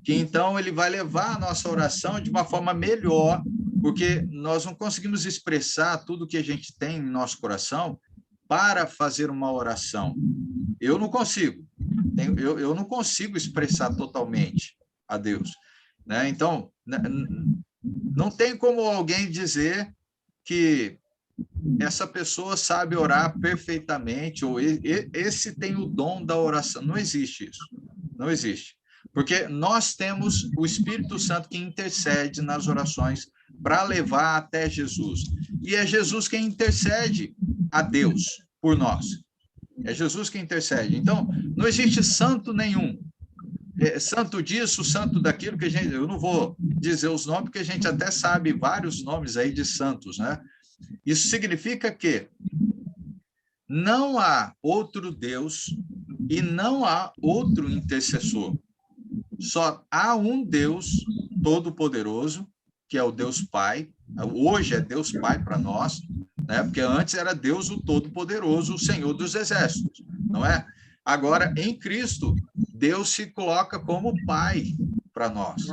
Que, então, ele vai levar a nossa oração de uma forma melhor, porque nós não conseguimos expressar tudo que a gente tem em nosso coração para fazer uma oração. Eu não consigo. Eu não consigo expressar totalmente a Deus, né? Então, não tem como alguém dizer que essa pessoa sabe orar perfeitamente, ou esse tem o dom da oração. Não existe isso. Não existe. Porque nós temos o Espírito Santo que intercede nas orações para levar até Jesus. E é Jesus quem intercede a Deus por nós. É Jesus quem intercede. Então, não existe santo nenhum. Santo disso, santo daquilo, que a gente... Eu não vou dizer os nomes, porque a gente até sabe vários nomes aí de santos, né? Isso significa que não há outro Deus e não há outro intercessor. Só há um Deus todo-poderoso, que é o Deus Pai. Hoje é Deus Pai para nós, né? Porque antes era Deus o Todo-Poderoso, o Senhor dos Exércitos, não é? Agora, em Cristo, Deus se coloca como Pai para nós.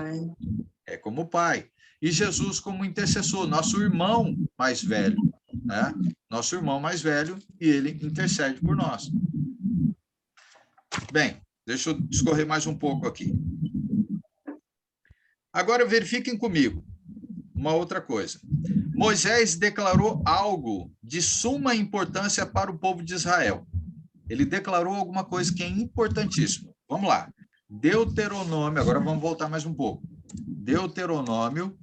É como Pai. E Jesus como intercessor, nosso irmão mais velho, né? Nosso irmão mais velho, e ele intercede por nós. Bem, deixa eu discorrer mais um pouco aqui. Agora, verifiquem comigo uma outra coisa. Moisés declarou algo de suma importância para o povo de Israel. Ele declarou alguma coisa que é importantíssima. Vamos lá. Deuteronômio, agora vamos voltar mais um pouco. Deuteronômio,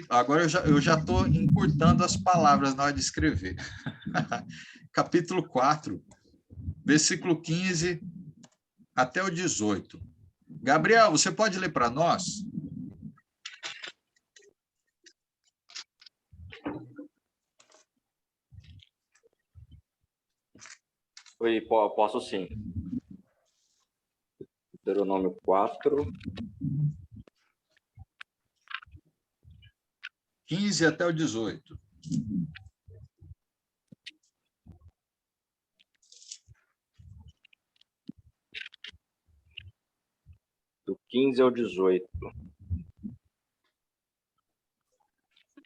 agora eu já estou encurtando as palavras na hora de escrever. Capítulo 4, versículo 15 até o 18. Gabriel, você pode ler para nós? Oi, posso sim. Deuteronômio 4. 15 até o 18. Do 15 ao 18.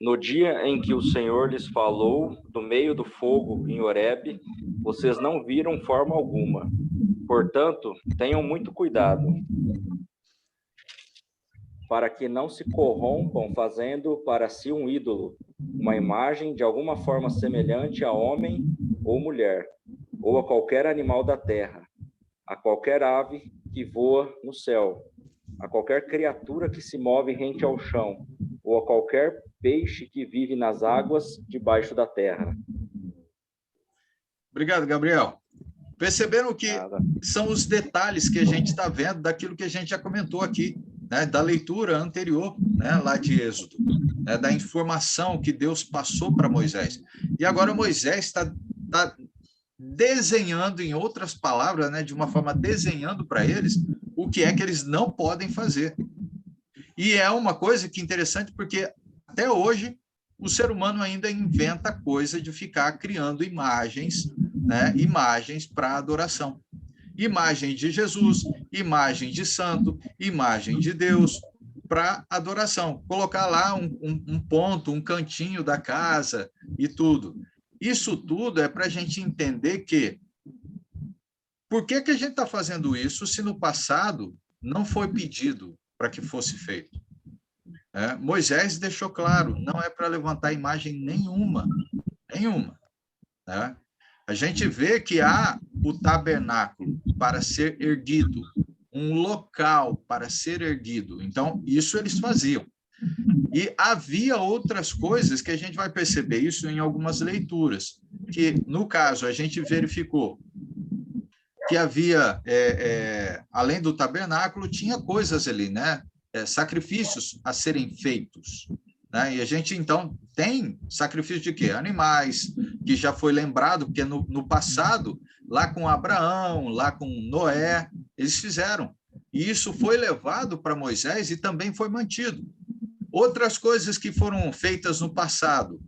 No dia em que o Senhor lhes falou do meio do fogo em Horebe, vocês não viram forma alguma. Portanto, tenham muito cuidado, para que não se corrompam fazendo para si um ídolo, uma imagem de alguma forma semelhante a homem ou mulher, ou a qualquer animal da terra, a qualquer ave que voa no céu, a qualquer criatura que se move rente ao chão, ou a qualquer peixe que vive nas águas debaixo da terra. Obrigado, Gabriel. Perceberam que Nada. são os detalhes que a gente está vendo daquilo que a gente já comentou aqui, né, da leitura anterior, né, lá de Êxodo, né, da informação que Deus passou para Moisés. E agora Moisés está desenhando, em outras palavras, né, de uma forma desenhando para eles o que é que eles não podem fazer. E é uma coisa que é interessante, porque até hoje o ser humano ainda inventa coisa de ficar criando imagens, né, imagens para adoração. Imagem de Jesus, imagem de santo, imagem de Deus para adoração. Colocar lá um ponto, um cantinho da casa e tudo. Isso tudo é para a gente entender que por que a gente está fazendo isso se no passado não foi pedido para que fosse feito? Moisés deixou claro, não é para levantar imagem nenhuma. Né? A gente vê que há o tabernáculo para ser erguido, um local para ser erguido. Então, isso eles faziam. E havia outras coisas que a gente vai perceber isso em algumas leituras, que, no caso, a gente verificou que havia, além do tabernáculo, tinha coisas ali, né? Sacrifícios a serem feitos. Né? E a gente, então, tem sacrifício de quê? Animais, que já foi lembrado, porque no passado, lá com Abraão, lá com Noé, eles fizeram. E isso foi levado para Moisés e também foi mantido. Outras coisas que foram feitas no passado.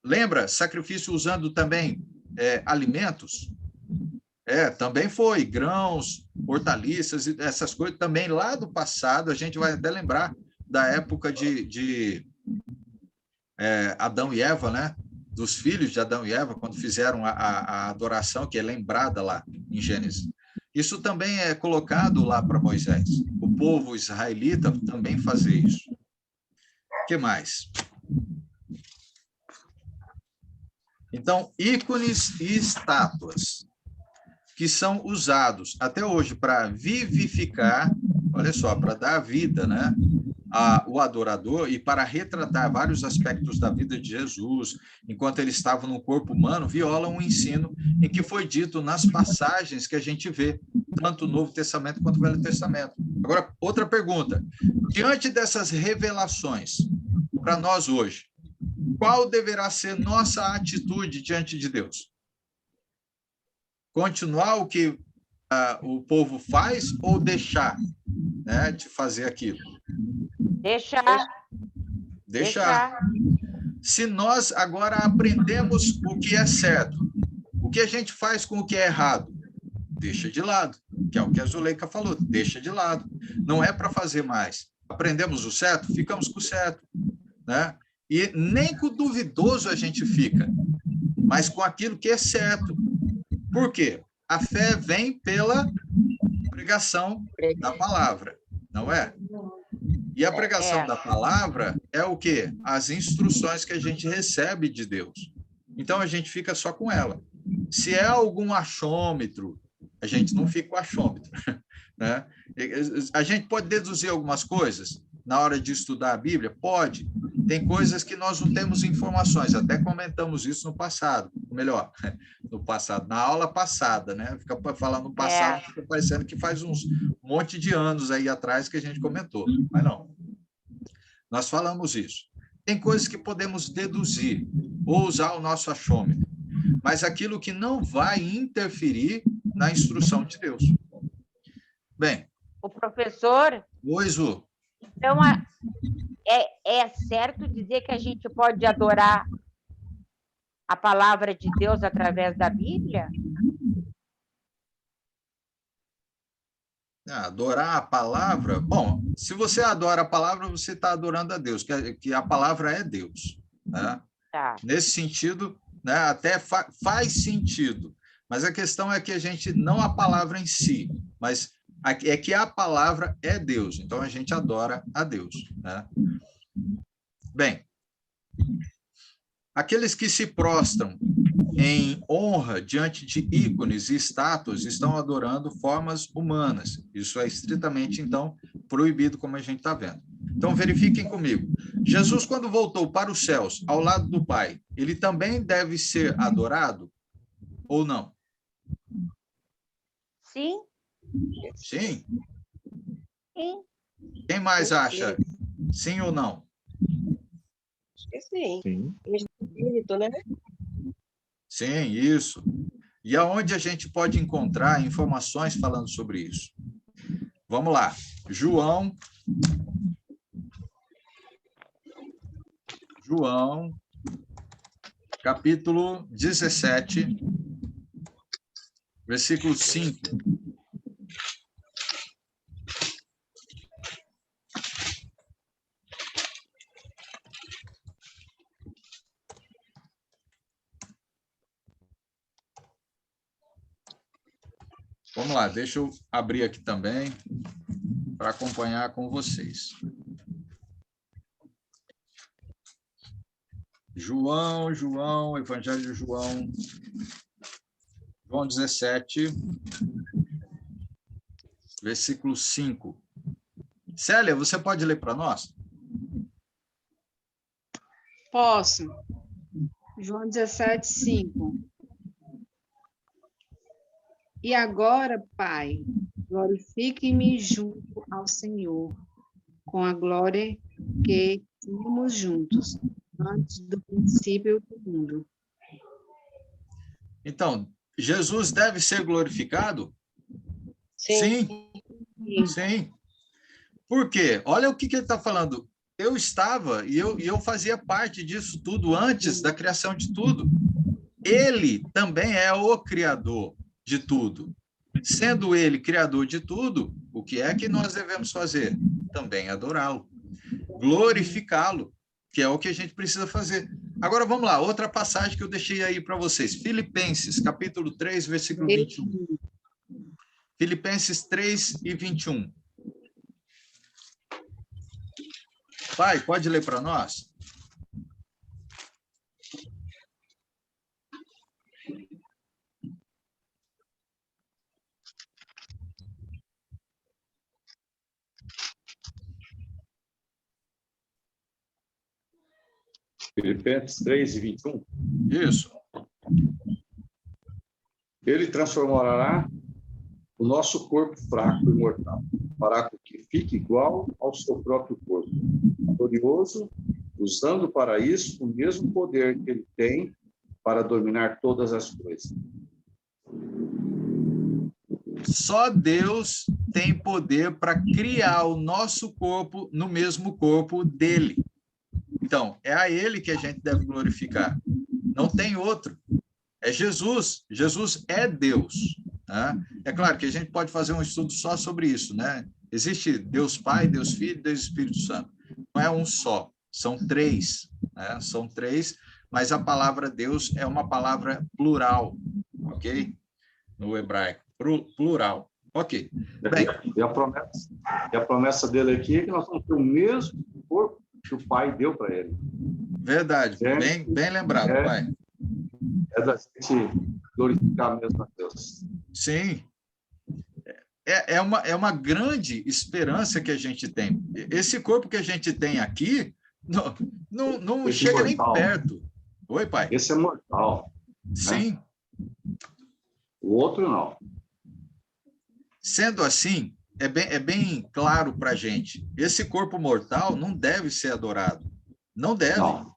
Lembra? Sacrifício usando também alimentos? Também foi. Grãos, hortaliças, essas coisas também lá do passado. A gente vai até lembrar da época de Adão e Eva, né? Dos filhos de Adão e Eva, quando fizeram a adoração, que é lembrada lá em Gênesis. Isso também é colocado lá para Moisés. O povo israelita também fazia isso. O que mais? Então, ícones e estátuas que são usados até hoje para vivificar, olha só, para dar vida, né, ao adorador e para retratar vários aspectos da vida de Jesus, enquanto ele estava no corpo humano, violam um ensino em que foi dito nas passagens que a gente vê, tanto o Novo Testamento quanto o Velho Testamento. Agora, outra pergunta. Diante dessas revelações, para nós hoje, qual deverá ser nossa atitude diante de Deus? Continuar o que o povo faz ou deixar, né, de fazer aquilo? Deixar. Se nós agora aprendemos o que é certo, o que a gente faz com o que é errado? Deixa de lado, que é o que a Zuleika falou, deixa de lado. Não é para fazer mais. Aprendemos o certo, ficamos com o certo, né? E nem com o duvidoso a gente fica, mas com aquilo que é certo. Por quê? A fé vem pela pregação da palavra, não é? E a pregação da palavra é o quê? As instruções que a gente recebe de Deus. Então, a gente fica só com ela. Se é algum achômetro, a gente não fica com achômetro. Né? A gente pode deduzir algumas coisas na hora de estudar a Bíblia? Pode. Tem coisas que nós não temos informações, até comentamos isso no passado, melhor, no passado, na aula passada, né? Fica falando no passado, fica parecendo que faz um monte de anos aí atrás que a gente comentou, mas não. Nós falamos isso. Tem coisas que podemos deduzir ou usar o nosso achômetro, mas aquilo que não vai interferir na instrução de Deus. Bem. O professor... Oi, Zu. Então, é certo dizer que a gente pode adorar a palavra de Deus através da Bíblia? Adorar a palavra? Bom, se você adora a palavra, você está adorando a Deus, que a palavra é Deus. Né? Tá. Nesse sentido, né, até faz sentido, mas a questão é que a gente, não a palavra em si, mas é que a palavra é Deus, então a gente adora a Deus. Né? Bem, aqueles que se prostram em honra diante de ícones e estátuas estão adorando formas humanas. Isso é estritamente, então, proibido, como a gente está vendo. Então, verifiquem comigo. Jesus, quando voltou para os céus, ao lado do Pai, ele também deve ser adorado ou não? Sim, Sim? sim. Quem mais acha sim ou não? Acho que sim. Sim. Espírito, né? Sim, isso. E aonde a gente pode encontrar informações falando sobre isso? Vamos lá. João, capítulo 17, versículo 5. Vamos lá, deixa eu abrir aqui também para acompanhar com vocês. João, Evangelho de João 17, versículo 5. Célia, você pode ler para nós? Posso. João 17, 5. E agora, Pai, glorifique-me junto ao Senhor, com a glória que tínhamos juntos, antes do princípio do mundo. Então, Jesus deve ser glorificado? Sim. Sim. Por quê? Olha o que ele está falando. Eu estava e eu fazia parte disso tudo antes da criação de tudo. Ele também é o Criador de tudo. Sendo ele Criador de tudo, o que é que nós devemos fazer? Também adorá-lo, glorificá-lo, que é o que a gente precisa fazer. Agora, vamos lá, outra passagem que eu deixei aí para vocês. Filipenses, capítulo 3, versículo 21. Filipenses 3 e 21. Pai, pode ler para nós? Filipenses 3 e 21. Isso. Ele transformará o nosso corpo fraco e mortal, para que fique igual ao seu próprio corpo, glorioso, usando para isso o mesmo poder que ele tem para dominar todas as coisas. Só Deus tem poder para criar o nosso corpo no mesmo corpo dele. Então, é a ele que a gente deve glorificar. Não tem outro. É Jesus. Jesus é Deus. Né? É claro que a gente pode fazer um estudo só sobre isso, né? Existe Deus Pai, Deus Filho e Deus Espírito Santo. Não é um só, são três. Né? São três, mas a palavra Deus é uma palavra plural, ok? No hebraico, plural. Ok. Bem, E a promessa dele aqui é que nós vamos ter o mesmo corpo que o Pai deu para ele. verdade, bem lembrado, pai. É da gente glorificar mesmo a Deus. Sim. É uma grande esperança que a gente tem. Esse corpo que a gente tem aqui não chega nem perto. Oi, pai? Esse é mortal. Sim. Né? O outro não. Sendo assim, é bem claro para a gente. Esse corpo mortal não deve ser adorado. Não deve. Não.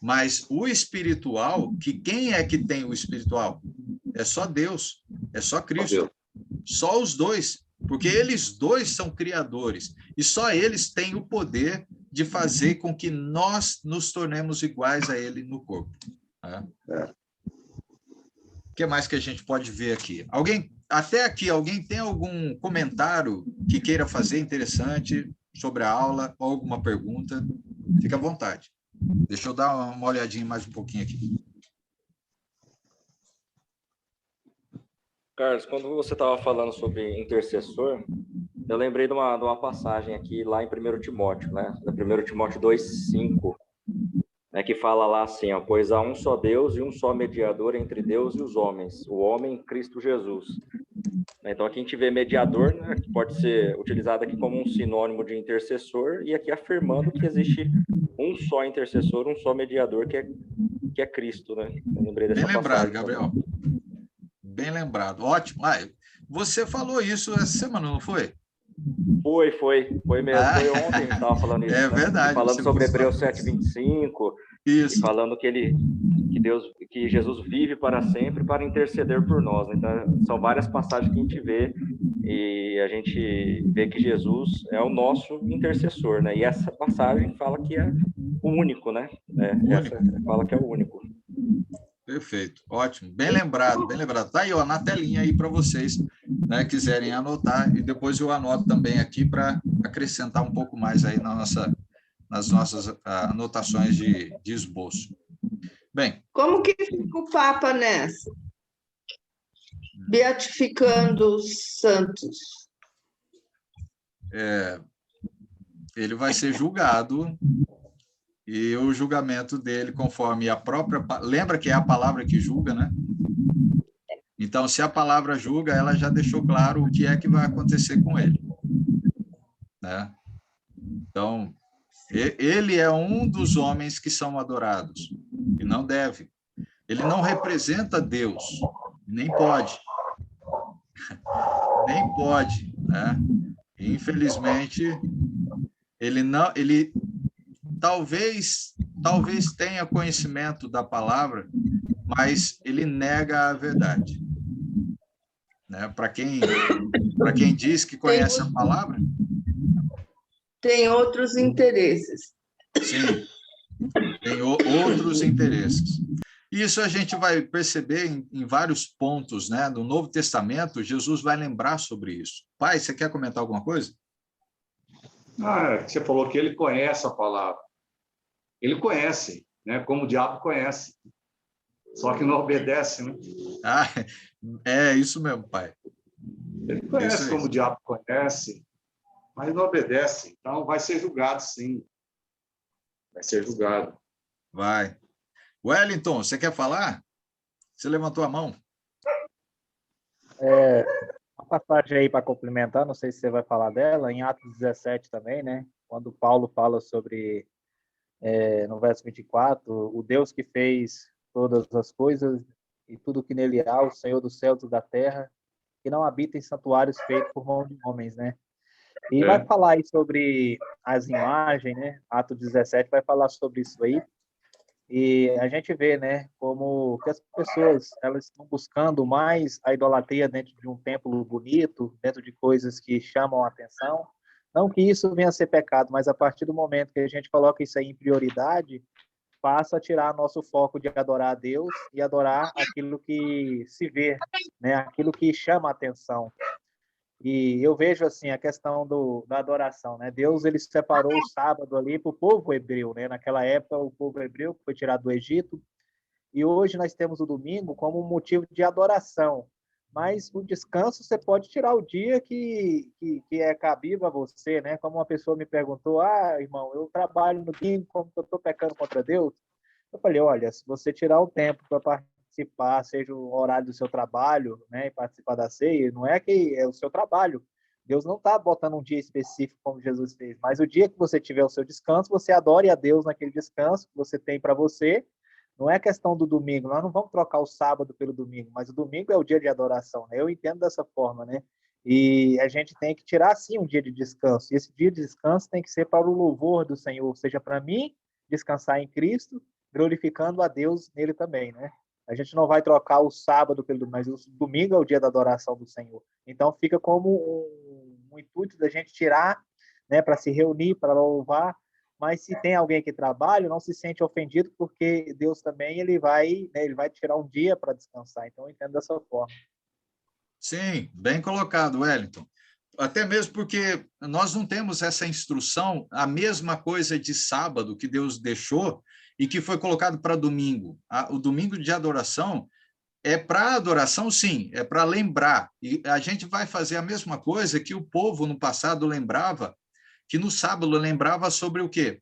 Mas o espiritual, que quem é que tem o espiritual? É só Deus. É só Cristo. Só os dois. Porque eles dois são criadores. E só eles têm o poder de fazer com que nós nos tornemos iguais a ele no corpo. Né? O que mais que a gente pode ver aqui? Até aqui, alguém tem algum comentário que queira fazer interessante sobre a aula ou alguma pergunta? Fique à vontade. Deixa eu dar uma olhadinha mais um pouquinho aqui. Carlos, quando você estava falando sobre intercessor, eu lembrei de uma passagem aqui lá em 1 Timóteo, né? 1 Timóteo 2:5, né, que fala lá assim, ó, pois há um só Deus e um só mediador entre Deus e os homens, o homem Cristo Jesus. Então, aqui a gente vê mediador, né, que pode ser utilizado aqui como um sinônimo de intercessor, e aqui afirmando que existe um só intercessor, um só mediador, que é Cristo, né? Eu lembrei dessa Bem lembrado, passagem. Gabriel. Bem lembrado. Ótimo. Ah, você falou isso essa semana, não foi? Foi mesmo. Ah, Foi ontem a gente estava falando isso. é né? verdade. Falando sobre você Hebreus falou. 7:25, Isso. e falando que Jesus vive para sempre para interceder por nós. Então, são várias passagens que a gente vê, e a gente vê que Jesus é o nosso intercessor, né? E essa passagem fala que é o único, né? Essa fala que é o único. Perfeito, ótimo, bem lembrado, bem lembrado. Tá aí, ó, na telinha aí para vocês, né, quiserem anotar, e depois eu anoto também aqui para acrescentar um pouco mais aí nas nossas anotações de esboço. Bem. Como que fica o Papa nessa? Beatificando os santos. Ele vai ser julgado, e o julgamento dele, conforme a própria... Lembra que é a palavra que julga, né? Então, se a palavra julga, ela já deixou claro o que é que vai acontecer com ele, né? Então, ele é um dos homens que são adorados, e não deve. Ele não representa Deus, nem pode. Nem pode, né? Infelizmente, ele talvez tenha conhecimento da palavra, mas ele nega a verdade, né? Para quem diz que conhece a palavra, tem outros interesses. Sim, tem outros interesses. Isso a gente vai perceber em vários pontos, né? No Novo Testamento, Jesus vai lembrar sobre isso. Pai, você quer comentar alguma coisa? Você falou que ele conhece a palavra. Ele conhece, né? Como o diabo conhece. Só que não obedece, né? É isso mesmo, pai. Ele conhece como o diabo conhece, mas não obedece. Então, vai ser julgado, sim. Vai ser julgado. Vai. Wellington, você quer falar? Você levantou a mão. Uma passagem aí para complementar, não sei se você vai falar dela, em Atos 17 também, né? Quando Paulo fala sobre, no verso 24, o Deus que fez todas as coisas e tudo que nele há, o Senhor dos céus e da terra, que não habita em santuários feitos por mão de homens, né? E vai falar aí sobre as imagens, né? Atos 17 vai falar sobre isso aí. E a gente vê, né, como que as pessoas elas estão buscando mais a idolatria dentro de um templo bonito, dentro de coisas que chamam a atenção. Não que isso venha a ser pecado, mas a partir do momento que a gente coloca isso aí em prioridade, passa a tirar nosso foco de adorar a Deus e adorar aquilo que se vê, né, aquilo que chama a atenção. E eu vejo assim a questão da adoração, né? Deus ele separou o sábado ali para o povo hebreu, né? Naquela época o povo hebreu foi tirado do Egito, e hoje nós temos o domingo como um motivo de adoração. Mas o descanso você pode tirar o dia que é cabível a você, né? Como uma pessoa me perguntou: irmão, eu trabalho no domingo, como eu estou pecando contra Deus? Eu falei: olha, se você tirar o tempo para participar, seja o horário do seu trabalho, né, e participar da ceia, não é que é o seu trabalho. Deus não está botando um dia específico como Jesus fez, mas o dia que você tiver o seu descanso, você adore a Deus naquele descanso que você tem para você. Não é questão do domingo, nós não vamos trocar o sábado pelo domingo, mas o domingo é o dia de adoração, né? Eu entendo dessa forma, né? E a gente tem que tirar, sim, um dia de descanso. E esse dia de descanso tem que ser para o louvor do Senhor, seja para mim descansar em Cristo, glorificando a Deus nele também, né? A gente não vai trocar o sábado pelo domingo, mas o domingo é o dia da adoração do Senhor. Então, fica como um intuito da gente tirar, né, para se reunir, para louvar. Mas se tem alguém que trabalha, não se sente ofendido, porque Deus também ele vai tirar um dia para descansar. Então, eu entendo dessa forma. Sim, bem colocado, Wellington. Até mesmo porque nós não temos essa instrução, a mesma coisa de sábado que Deus deixou e que foi colocado para domingo. O domingo de adoração é para adoração, sim, é para lembrar. E a gente vai fazer a mesma coisa que o povo no passado lembrava, que no sábado lembrava sobre o quê?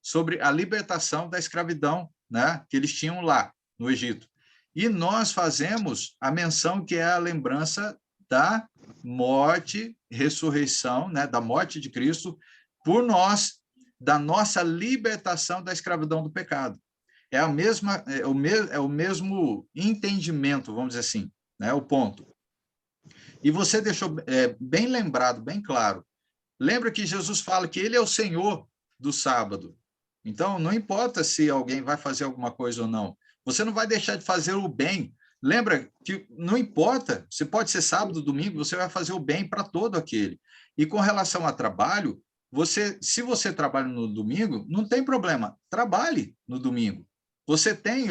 sobre a libertação da escravidão, né, que eles tinham lá no Egito. E nós fazemos a menção que é a lembrança da morte, ressurreição, né, da morte de Cristo por nós, da nossa libertação da escravidão do pecado. É o mesmo entendimento, vamos dizer assim, né, o ponto. E você deixou bem lembrado, bem claro. Lembra que Jesus fala que ele é o Senhor do sábado. Então, não importa se alguém vai fazer alguma coisa ou não. Você não vai deixar de fazer o bem. Lembra que não importa, se pode ser sábado, domingo, você vai fazer o bem para todo aquele. E com relação a trabalho, se você trabalha no domingo, não tem problema, trabalhe no domingo. Você tem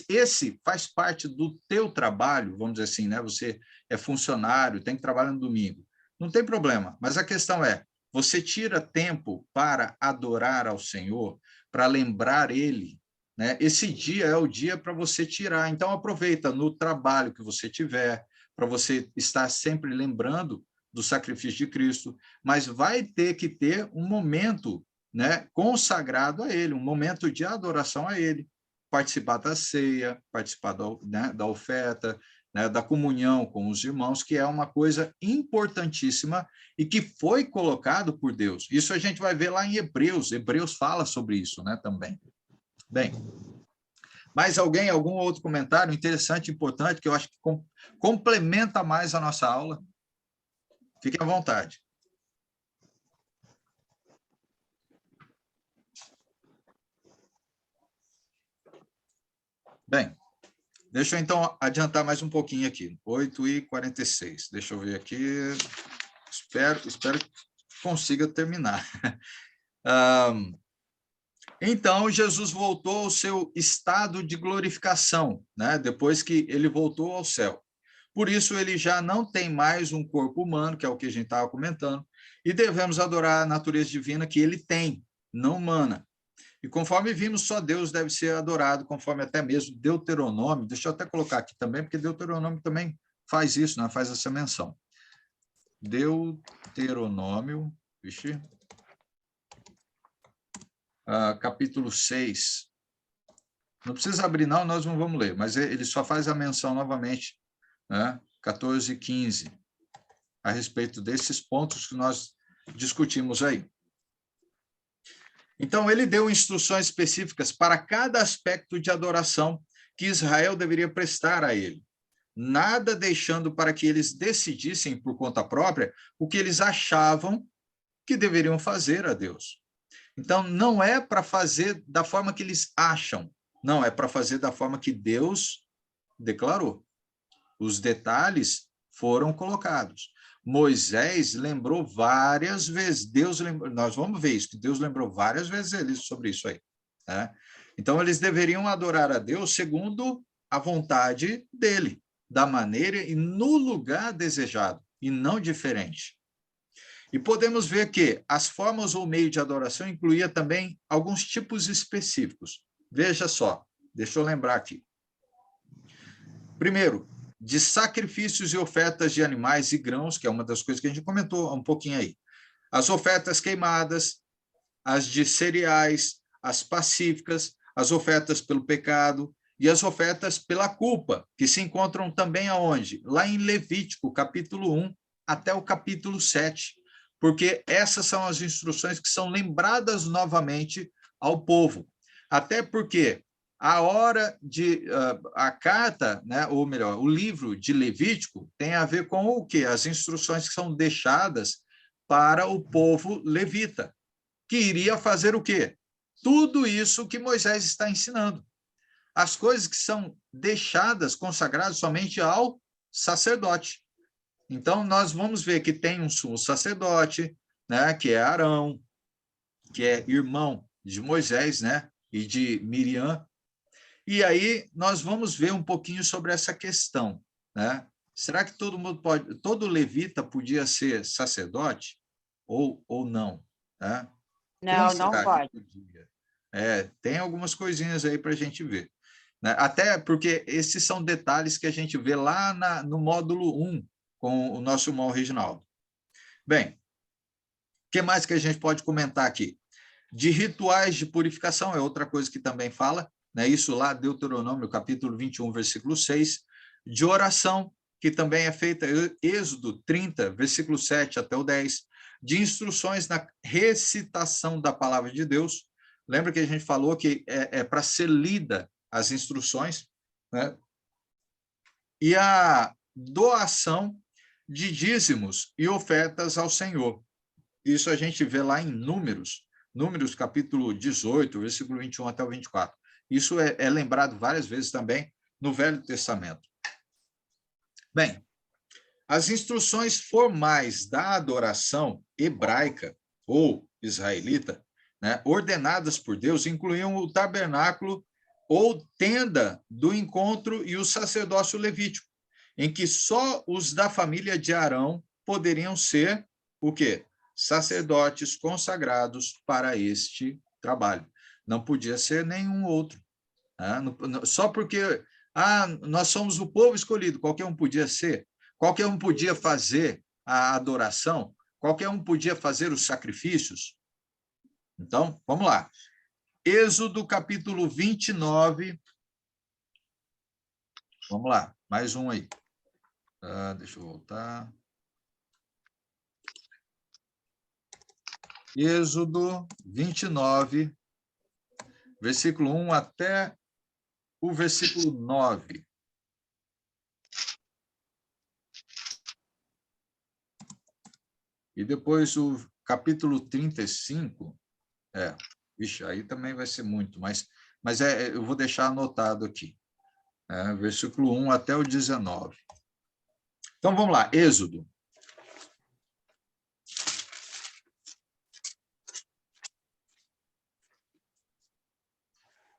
esse faz parte do teu trabalho, vamos dizer assim, né? Você é funcionário, tem que trabalhar no domingo. Não tem problema, mas a questão é, você tira tempo para adorar ao Senhor, para lembrar Ele, né? Esse dia é o dia para você tirar. Então, aproveita no trabalho que você tiver, para você estar sempre lembrando do sacrifício de Cristo, mas vai ter que ter um momento, né, consagrado a Ele, um momento de adoração a Ele, participar da ceia, participar da oferta, né, da comunhão com os irmãos, que é uma coisa importantíssima e que foi colocado por Deus. Isso a gente vai ver lá em Hebreus. Hebreus fala sobre isso, né, também. Bem, mais algum outro comentário interessante, importante, que eu acho que complementa mais a nossa aula? Fiquem à vontade. Bem, deixa eu então adiantar mais um pouquinho aqui. 8h46. Deixa eu ver aqui. Espero que consiga terminar. Então, Jesus voltou ao seu estado de glorificação, né? Depois que ele voltou ao céu. Por isso, ele já não tem mais um corpo humano, que é o que a gente estava comentando, e devemos adorar a natureza divina que ele tem, não humana. E conforme vimos, só Deus deve ser adorado, conforme até mesmo Deuteronômio. Deixa eu até colocar aqui também, porque Deuteronômio também faz isso, né? Faz essa menção. Deuteronômio, capítulo 6. Não precisa abrir, não, nós não vamos ler, mas ele só faz a menção novamente, né? 14 e 15, a respeito desses pontos que nós discutimos aí. Então, ele deu instruções específicas para cada aspecto de adoração que Israel deveria prestar a ele, nada deixando para que eles decidissem por conta própria o que eles achavam que deveriam fazer a Deus. Então, não é para fazer da forma que eles acham, não, é para fazer da forma que Deus declarou. Os detalhes foram colocados. Moisés lembrou várias vezes, nós vamos ver isso, que Deus lembrou várias vezes sobre isso aí. Né? Então, eles deveriam adorar a Deus segundo a vontade dele, da maneira e no lugar desejado, e não diferente. E podemos ver que as formas ou meio de adoração incluía também alguns tipos específicos. Veja só, deixa eu lembrar aqui. Primeiro, de sacrifícios e ofertas de animais e grãos, que é uma das coisas que a gente comentou um pouquinho aí. As ofertas queimadas, as de cereais, as pacíficas, as ofertas pelo pecado e as ofertas pela culpa, que se encontram também aonde? Lá em Levítico, capítulo 1 até o capítulo 7, porque essas são as instruções que são lembradas novamente ao povo. Até porque a carta, né, ou melhor, o livro de Levítico tem a ver com o quê? As instruções que são deixadas para o povo levita, que iria fazer o quê? Tudo isso que Moisés está ensinando. As coisas que são deixadas, consagradas somente ao sacerdote. Então, nós vamos ver que tem um sumo sacerdote, né, que é Arão, que é irmão de Moisés, né, e de Miriam. E aí nós vamos ver um pouquinho sobre essa questão, né? Será que todo levita podia ser sacerdote ou não? Né? Não, não pode. Tem algumas coisinhas aí para a gente ver. Né? Até porque esses são detalhes que a gente vê lá no módulo 1, com o nosso irmão Reginaldo. Bem, o que mais que a gente pode comentar aqui? de rituais de purificação, é outra coisa que também fala, né? Isso lá, Deuteronômio, capítulo 21, versículo 6, de oração, que também é feita, Êxodo 30, versículo 7 até o 10, de instruções na recitação da palavra de Deus. Lembra que a gente falou que é para ser lida as instruções, né? E a doação de dízimos e ofertas ao Senhor. Isso a gente vê lá em Números capítulo 18, versículo 21 até o 24. Isso é lembrado várias vezes também no Velho Testamento. Bem, as instruções formais da adoração hebraica ou israelita, né, ordenadas por Deus, incluíam o tabernáculo ou tenda do encontro e o sacerdócio levítico, em que só os da família de Arão poderiam ser o quê? Sacerdotes consagrados para este trabalho. Não podia ser nenhum outro. Né? Só porque nós somos o povo escolhido, qualquer um podia ser, qualquer um podia fazer a adoração, qualquer um podia fazer os sacrifícios. Então, vamos lá. Êxodo capítulo 29. Vamos lá, mais um aí. Deixa eu voltar. Êxodo 29, versículo 1 até o versículo 9. E depois o capítulo 35. Vixe, aí também vai ser muito, mas eu vou deixar anotado aqui. Versículo 1 até o 19. Então, vamos lá, Êxodo.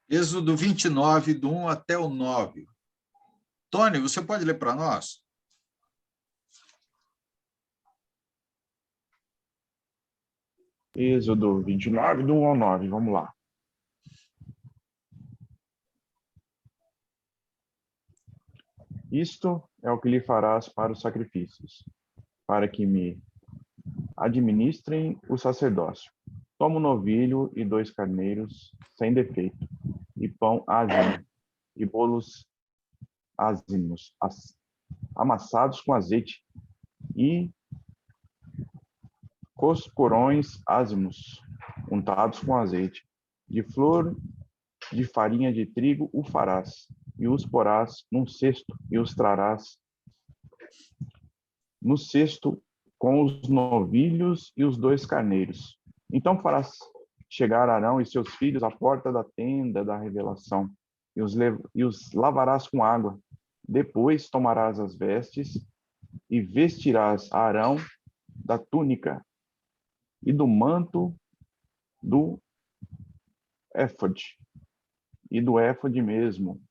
Êxodo 29, do 1 até o 9. Tony, você pode ler para nós? Êxodo 29, do 1 ao 9, vamos lá. Isto é o que lhe farás para os sacrifícios, para que me administrem o sacerdócio. Toma um novilho e 2 carneiros sem defeito, e pão ázimo, e bolos ázimos, amassados com azeite, e coscorões ázimos, untados com azeite. De flor de farinha de trigo o farás, e os porás num cesto, e os trarás no cesto com os novilhos e os 2 carneiros. Então farás chegar Arão e seus filhos à porta da tenda da revelação, e os lavarás com água. Depois tomarás as vestes e vestirás Arão da túnica e do manto do éfode, e do éfode mesmo,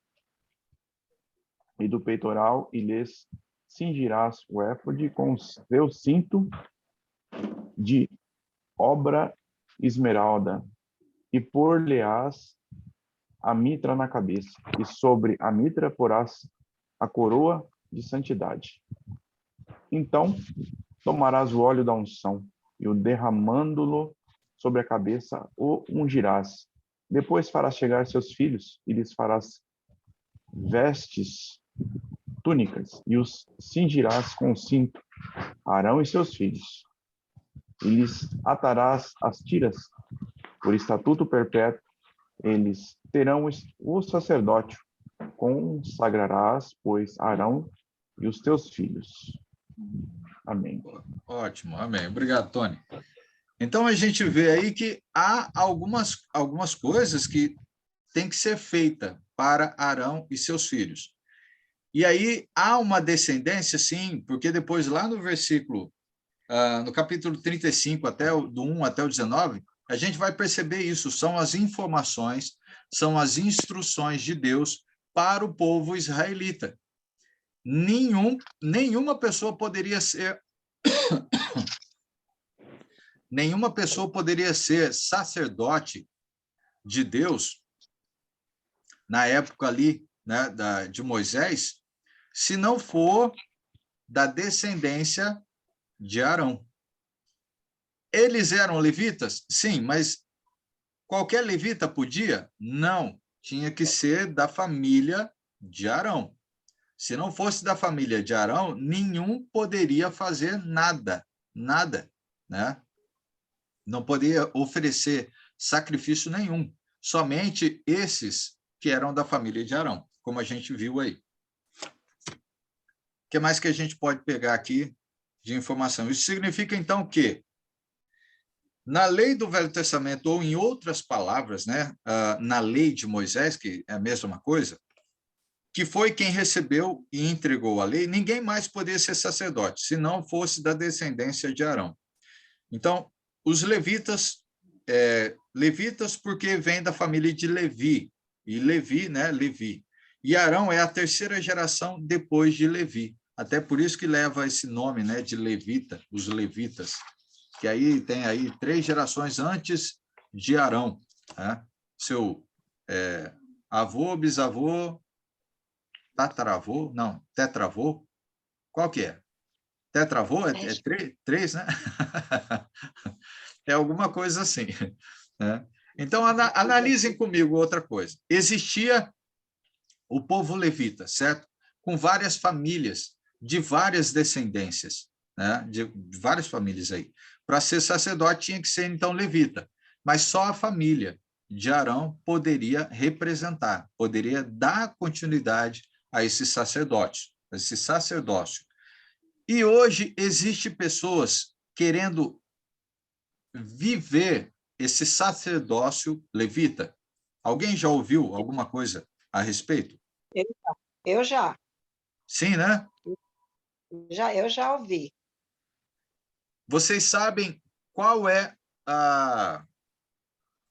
e do peitoral, e lhes cingirás o éfode com o seu cinto de obra esmeralda, e pôr-lhe-ás a mitra na cabeça, e sobre a mitra porás a coroa de santidade. Então tomarás o óleo da unção, e o derramando-lo sobre a cabeça o ungirás. Depois farás chegar seus filhos, e lhes farás vestes, túnicas, e os cingirás com o cinto, Arão e seus filhos. E lhes atarás as tiras, por estatuto perpétuo, eles terão o sacerdócio. Consagrarás, pois, Arão e os teus filhos. Amém. Ótimo, amém. Obrigado, Tony. Então, a gente vê aí que há algumas coisas que tem que ser feita para Arão e seus filhos. E aí há uma descendência, sim, porque depois lá no versículo, no capítulo 35, do 1 até o 19, a gente vai perceber isso, são as informações, são as instruções de Deus para o povo israelita. Nenhuma pessoa poderia ser sacerdote de Deus na época ali, né, de Moisés, se não for da descendência de Arão. Eles eram levitas? Sim, mas Qualquer levita podia? Não, tinha que ser da família de Arão. Se não fosse da família de Arão, nenhum poderia fazer nada, nada, né? Não poderia oferecer sacrifício nenhum, somente esses que eram da família de Arão, como a gente viu aí. O que mais que a gente pode pegar aqui de informação? Isso significa, então, que na lei do Velho Testamento, ou em outras palavras, né, na lei de Moisés, que é a mesma coisa, que foi quem recebeu e entregou a lei, ninguém mais poderia ser sacerdote, se não fosse da descendência de Arão. Então, os levitas, levitas porque vem da família de Levi, e Levi, né, Levi. E Arão é a terceira geração depois de Levi, até por isso que leva esse nome, né, de levita, os levitas, que aí tem aí 3 gerações antes de Arão, né? Seu avô, bisavô, tataravô, não, tetravô, qual que é? Tetravô é 3, né? É alguma coisa assim, né? Então, analisem comigo outra coisa. Existia o povo levita, certo? Com várias famílias, de várias descendências, né? De várias famílias aí. Para ser sacerdote tinha que ser, então, levita. Mas só a família de Arão poderia representar, poderia dar continuidade a esse sacerdote, a esse sacerdócio. E hoje existe pessoas querendo viver esse sacerdócio levita. Alguém já ouviu alguma coisa a respeito? Eu já. Sim, né? Eu já ouvi. Vocês sabem qual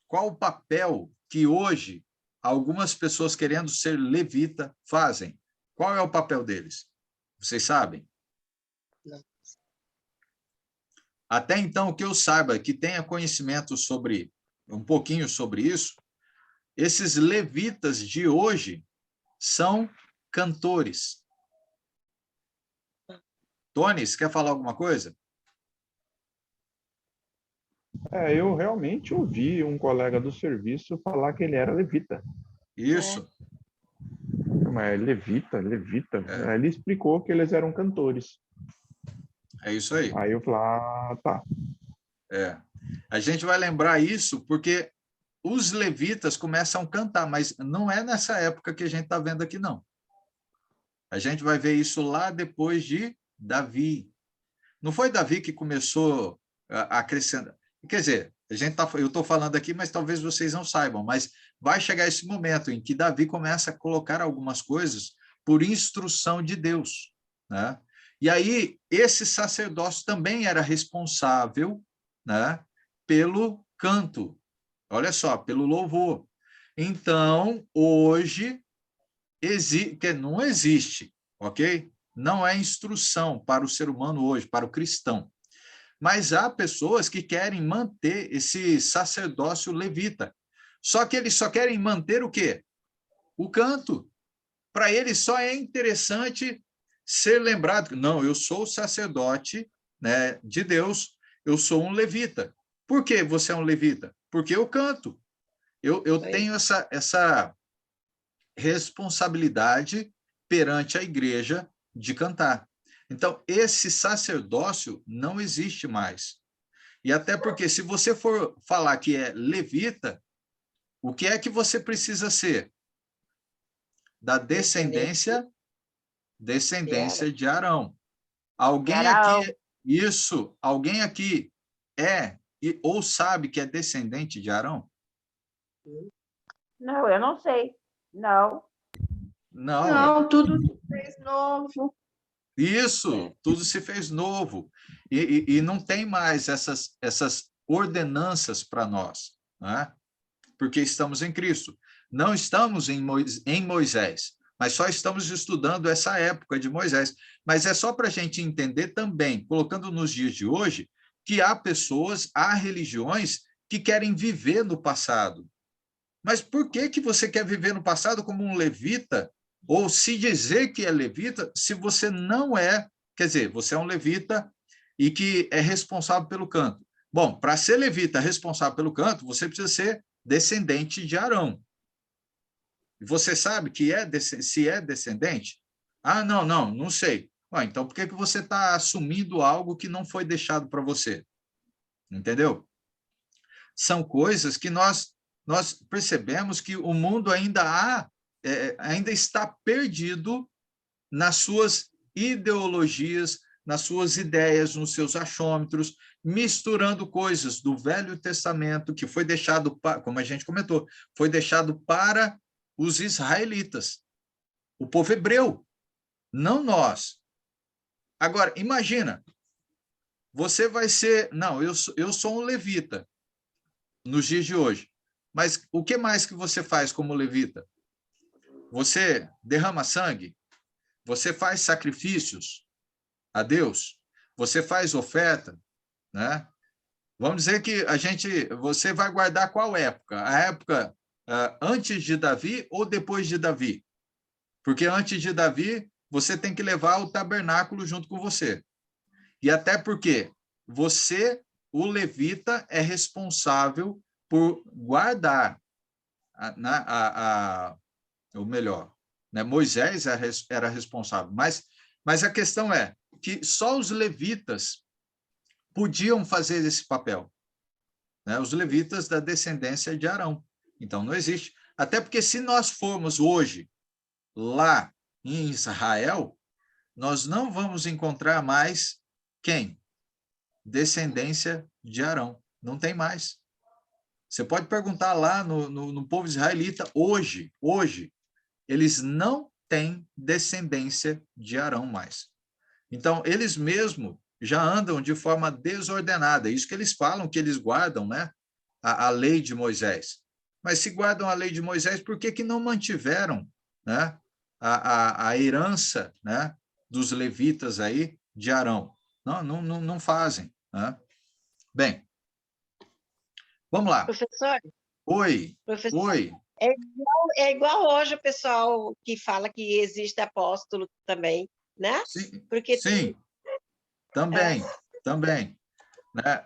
o papel que hoje algumas pessoas querendo ser levita fazem? Qual é o papel deles? Vocês sabem? Não. Até então, que eu saiba, que tenha conhecimento sobre, um pouquinho sobre isso, esses levitas de hoje são cantores. Tony, você quer falar alguma coisa? Eu realmente ouvi um colega do serviço falar que ele era levita. Isso. Mas levita. Ele explicou que eles eram cantores. É isso aí. Aí eu falei, tá. A gente vai lembrar isso porque os levitas começam a cantar, mas não é nessa época que a gente está vendo aqui, não. A gente vai ver isso lá depois de Davi. Não foi Davi que começou a acrescentar. Quer dizer, eu estou falando aqui, mas talvez vocês não saibam, mas vai chegar esse momento em que Davi começa a colocar algumas coisas por instrução de Deus, né? E aí, esse sacerdócio também era responsável, né, pelo canto, olha só, pelo louvor. Então, hoje, que não existe, ok? Não é instrução para o ser humano hoje, para o cristão. Mas há pessoas que querem manter esse sacerdócio levita. Só que eles só querem manter o quê? O canto. Para eles só é interessante ser lembrado. Não, eu sou sacerdote, né, de Deus, eu sou um levita. Por que você é um levita? Porque eu canto. Eu tenho essa responsabilidade perante a igreja de cantar. Então, esse sacerdócio não existe mais. E até porque, se você for falar que é levita, o que é que você precisa ser? Da descendência de Arão. Alguém aqui, alguém aqui ou sabe que é descendente de Arão? Não, eu não sei. Não. Não, tudo se fez novo. Isso, tudo se fez novo. E não tem mais essas ordenanças para nós, né? Porque estamos em Cristo. Não estamos em Moisés, mas só estamos estudando essa época de Moisés. Mas é só para a gente entender também, colocando nos dias de hoje, que há religiões que querem viver no passado. Mas por que você quer viver no passado como um levita, ou se dizer que é levita, se você não é, quer dizer, você é um levita e que é responsável pelo canto? Bom, para ser levita responsável pelo canto, você precisa ser descendente de Arão. E você sabe que se é descendente? Ah, não sei. Então por que você está assumindo algo que não foi deixado para você? Entendeu? São coisas que nós percebemos que o mundo ainda está perdido nas suas ideologias, nas suas ideias, nos seus achômetros, misturando coisas do Velho Testamento, que foi deixado, como a gente comentou, foi deixado para os israelitas, o povo hebreu, não nós. Agora, imagina, você vai ser... Não, eu sou um levita nos dias de hoje, mas o que mais que você faz como levita? Você derrama sangue? Você faz sacrifícios a Deus? Você faz oferta, né? Vamos dizer que você vai guardar qual época? A época antes de Davi ou depois de Davi? Porque antes de Davi, você tem que levar o tabernáculo junto com você. E até porque você, o levita, é responsável por guardar, ou melhor, né? Moisés era responsável, mas a questão é que só os levitas podiam fazer esse papel, né? Os levitas da descendência de Arão. Então, não existe. Até porque se nós formos hoje lá em Israel, nós não vamos encontrar mais quem? Descendência de Arão. Não tem mais. Você pode perguntar lá no povo israelita, hoje, eles não têm descendência de Arão mais. Então, eles mesmos já andam de forma desordenada. Isso que eles falam, que eles guardam, né? A lei de Moisés. Mas se guardam a lei de Moisés, por que não mantiveram, né, a herança, né, dos levitas aí de Arão? Não fazem, né? Bem, vamos lá. Professor? Oi. Professor, Oi. É igual hoje o pessoal que fala que existe apóstolo também, né? Sim, Porque sim. Também. Né?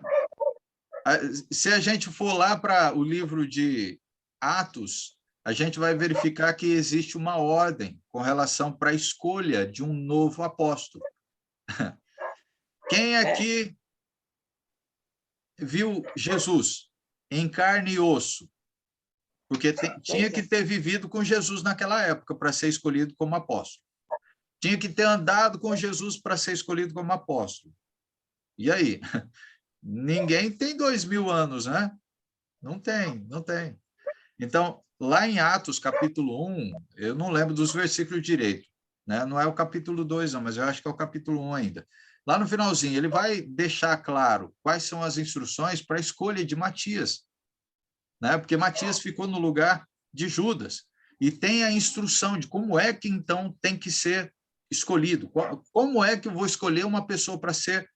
Se a gente for lá para o livro de Atos, a gente vai verificar que existe uma ordem com relação para a escolha de um novo apóstolo. Quem aqui viu Jesus em carne e osso? Porque tinha que ter vivido com Jesus naquela época para ser escolhido como apóstolo. Tinha que ter andado com Jesus para ser escolhido como apóstolo. E aí? Ninguém tem 2000 anos, né? Não tem. Então, lá em Atos, capítulo 1, eu não lembro dos versículos direito, né? Não é o capítulo 2, não, mas eu acho que é o capítulo 1 ainda. Lá no finalzinho, ele vai deixar claro quais são as instruções para a escolha de Matias, né? Porque Matias ficou no lugar de Judas, e tem a instrução de como é que, então, tem que ser escolhido. Como é que eu vou escolher uma pessoa para ser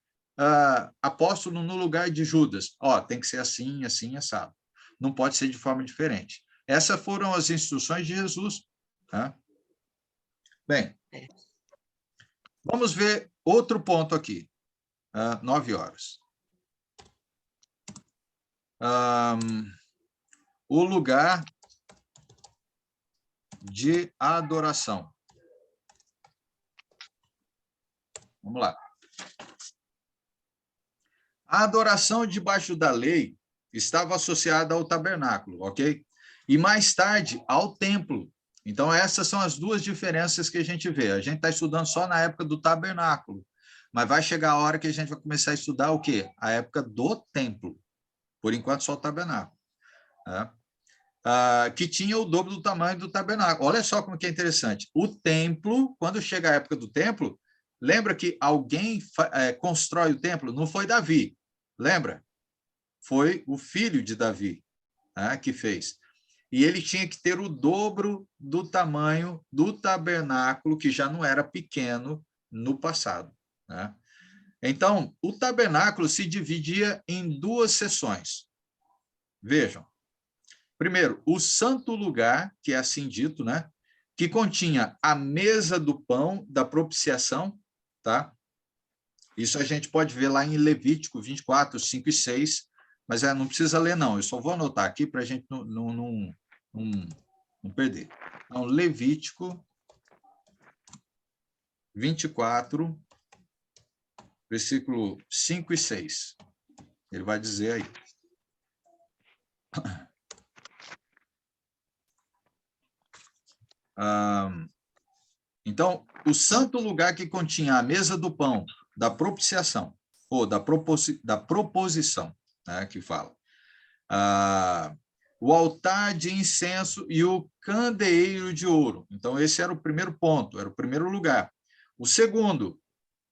apóstolo no lugar de Judas? Tem que ser assim, assim, assado. Não pode ser de forma diferente. Essas foram as instruções de Jesus. Tá? Bem, vamos ver outro ponto aqui. 9 horas. O lugar de adoração. Vamos lá. A adoração debaixo da lei estava associada ao tabernáculo, ok? E mais tarde ao templo. Então, essas são as duas diferenças que a gente vê. A gente está estudando só na época do tabernáculo, mas vai chegar a hora que a gente vai começar a estudar o quê? A época do templo. Por enquanto, só o tabernáculo. Tá? Que tinha o dobro do tamanho do tabernáculo. Olha só como que é interessante. O templo, quando chega a época do templo, lembra que alguém constrói o templo? Não foi Davi, lembra? Foi o filho de Davi, né, que fez. E ele tinha que ter o dobro do tamanho do tabernáculo, que já não era pequeno no passado. Né? Então, o tabernáculo se dividia em 2 seções. Vejam. Primeiro, o santo lugar, que é assim dito, né? Que continha a mesa do pão da propiciação, tá? Isso a gente pode ver lá em Levítico 24, 5 e 6, mas não precisa ler, não. Eu só vou anotar aqui para a gente não perder. Então, Levítico 24, versículo 5 e 6. Ele vai dizer aí. Então, o santo lugar que continha a mesa do pão, da propiciação, ou da proposição, né, que fala. O altar de incenso e o candeeiro de ouro. Então, esse era o primeiro ponto, era o primeiro lugar. O segundo,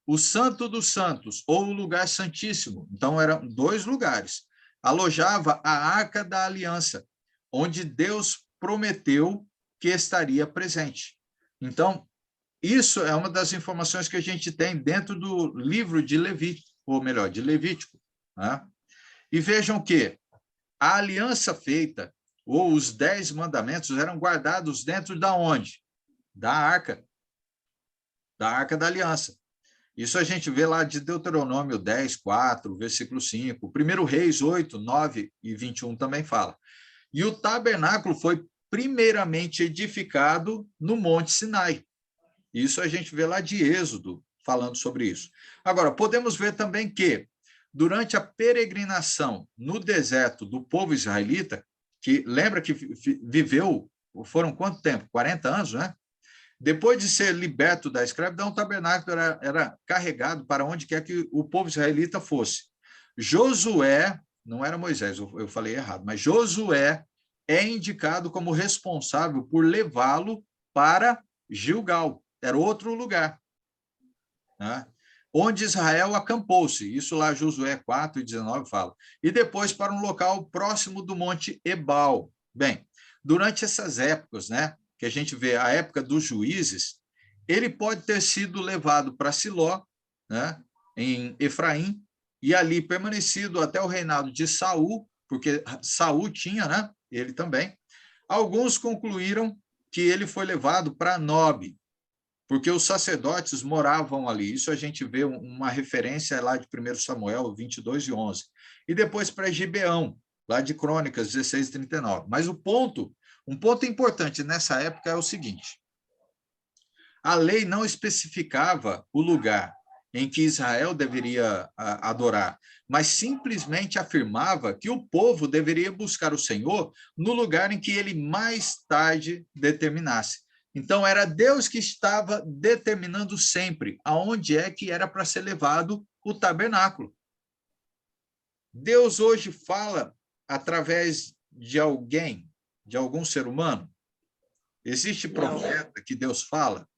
o santo dos santos, ou o lugar santíssimo. Então, eram 2 lugares. Alojava a arca da aliança, onde Deus prometeu que estaria presente. Então, isso é uma das informações que a gente tem dentro do livro de Levítico, ou melhor, de Levítico. Né? E vejam que a aliança feita, ou os 10 mandamentos, eram guardados dentro da onde? Da arca da aliança. Isso a gente vê lá de Deuteronômio 10, 4, versículo 5. 1 Reis 8, 9 e 21 também fala. E o tabernáculo foi primeiramente edificado no Monte Sinai. Isso a gente vê lá de Êxodo, falando sobre isso. Agora, podemos ver também que, durante a peregrinação no deserto do povo israelita, que lembra que viveu, foram quanto tempo? 40 anos, né? Depois de ser liberto da escravidão, o tabernáculo era carregado para onde quer que o povo israelita fosse. Josué, não era Moisés, eu falei errado, mas Josué é indicado como responsável por levá-lo para Gilgal, era outro lugar, né? Onde Israel acampou-se, isso lá Josué 4 e 19 fala, e depois para um local próximo do Monte Ebal. Bem, durante essas épocas, né, que a gente vê a época dos juízes, ele pode ter sido levado para Siló, né, em Efraim, e ali permanecido até o reinado de Saul, porque Saul tinha, né, ele também. Alguns concluíram que ele foi levado para Nob, porque os sacerdotes moravam ali. Isso a gente vê uma referência lá de 1 Samuel 22 e 11. E depois para Gibeão, lá de Crônicas 16 e 39. Mas um ponto importante nessa época é o seguinte: a lei não especificava o lugar em que Israel deveria adorar, mas simplesmente afirmava que o povo deveria buscar o Senhor no lugar em que ele mais tarde determinasse. Então, era Deus que estava determinando sempre aonde é que era para ser levado o tabernáculo. Deus hoje fala através de alguém, de algum ser humano? Existe profeta que Deus fala?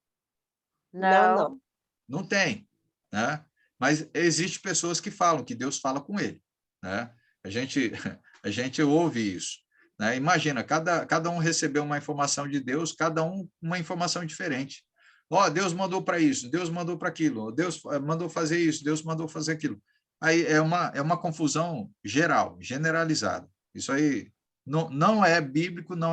Não. Não tem, né? Mas existe pessoas que falam que Deus fala com ele, né? A gente ouve isso, né? Imagina, cada um recebeu uma informação de Deus, cada um uma informação diferente. Deus mandou para isso, Deus mandou para aquilo, Deus mandou fazer isso, Deus mandou fazer aquilo. Aí é uma confusão geral, generalizada. Isso aí não é bíblico, não,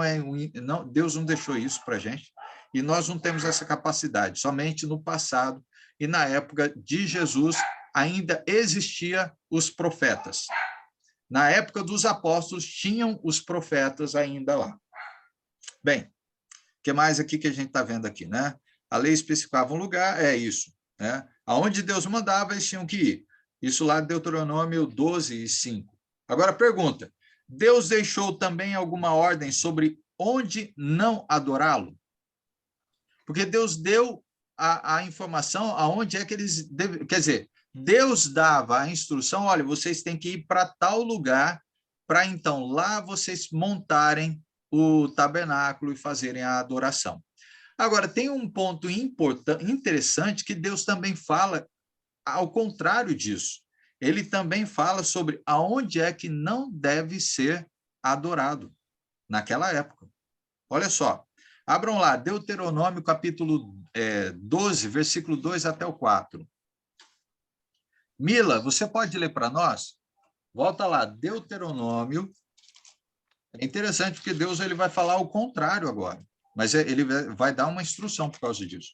Deus não deixou isso para a gente, e nós não temos essa capacidade. Somente no passado e na época de Jesus ainda existiam os profetas. Na época dos apóstolos, tinham os profetas ainda lá. Bem, o que mais aqui que a gente está vendo aqui, né? A lei especificava um lugar, é isso, né? Aonde Deus mandava, eles tinham que ir. Isso lá de Deuteronômio 12 e 5. Agora, pergunta: Deus deixou também alguma ordem sobre onde não adorá-lo? Porque Deus deu a informação aonde é que eles devem, quer dizer, Deus dava a instrução: olha, vocês têm que ir para tal lugar, para então lá vocês montarem o tabernáculo e fazerem a adoração. Agora, tem um ponto interessante que Deus também fala ao contrário disso. Ele também fala sobre aonde é que não deve ser adorado naquela época. Olha só, abram lá, Deuteronômio capítulo 12, versículo 2 até o 4. Mila, você pode ler para nós? Volta lá, Deuteronômio. É interessante porque Deus ele vai falar o contrário agora, mas ele vai dar uma instrução por causa disso.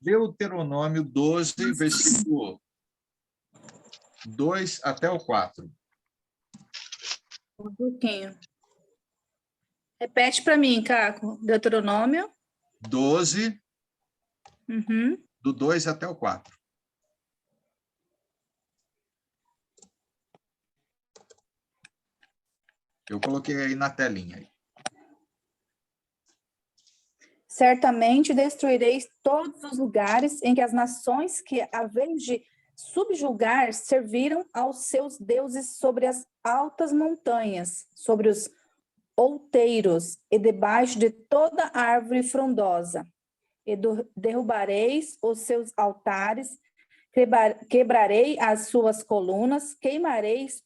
Deuteronômio 12, versículo 2 até o 4. Um pouquinho. Repete para mim, Caco. Deuteronômio. 12, Uhum. do 2 até o 4. Eu coloquei aí na telinha. Aí. Certamente destruireis todos os lugares em que as nações que, a vez de subjugar, serviram aos seus deuses sobre as altas montanhas, sobre os outeiros e debaixo de toda árvore frondosa. E derrubareis os seus altares, quebrarei as suas colunas, queimareis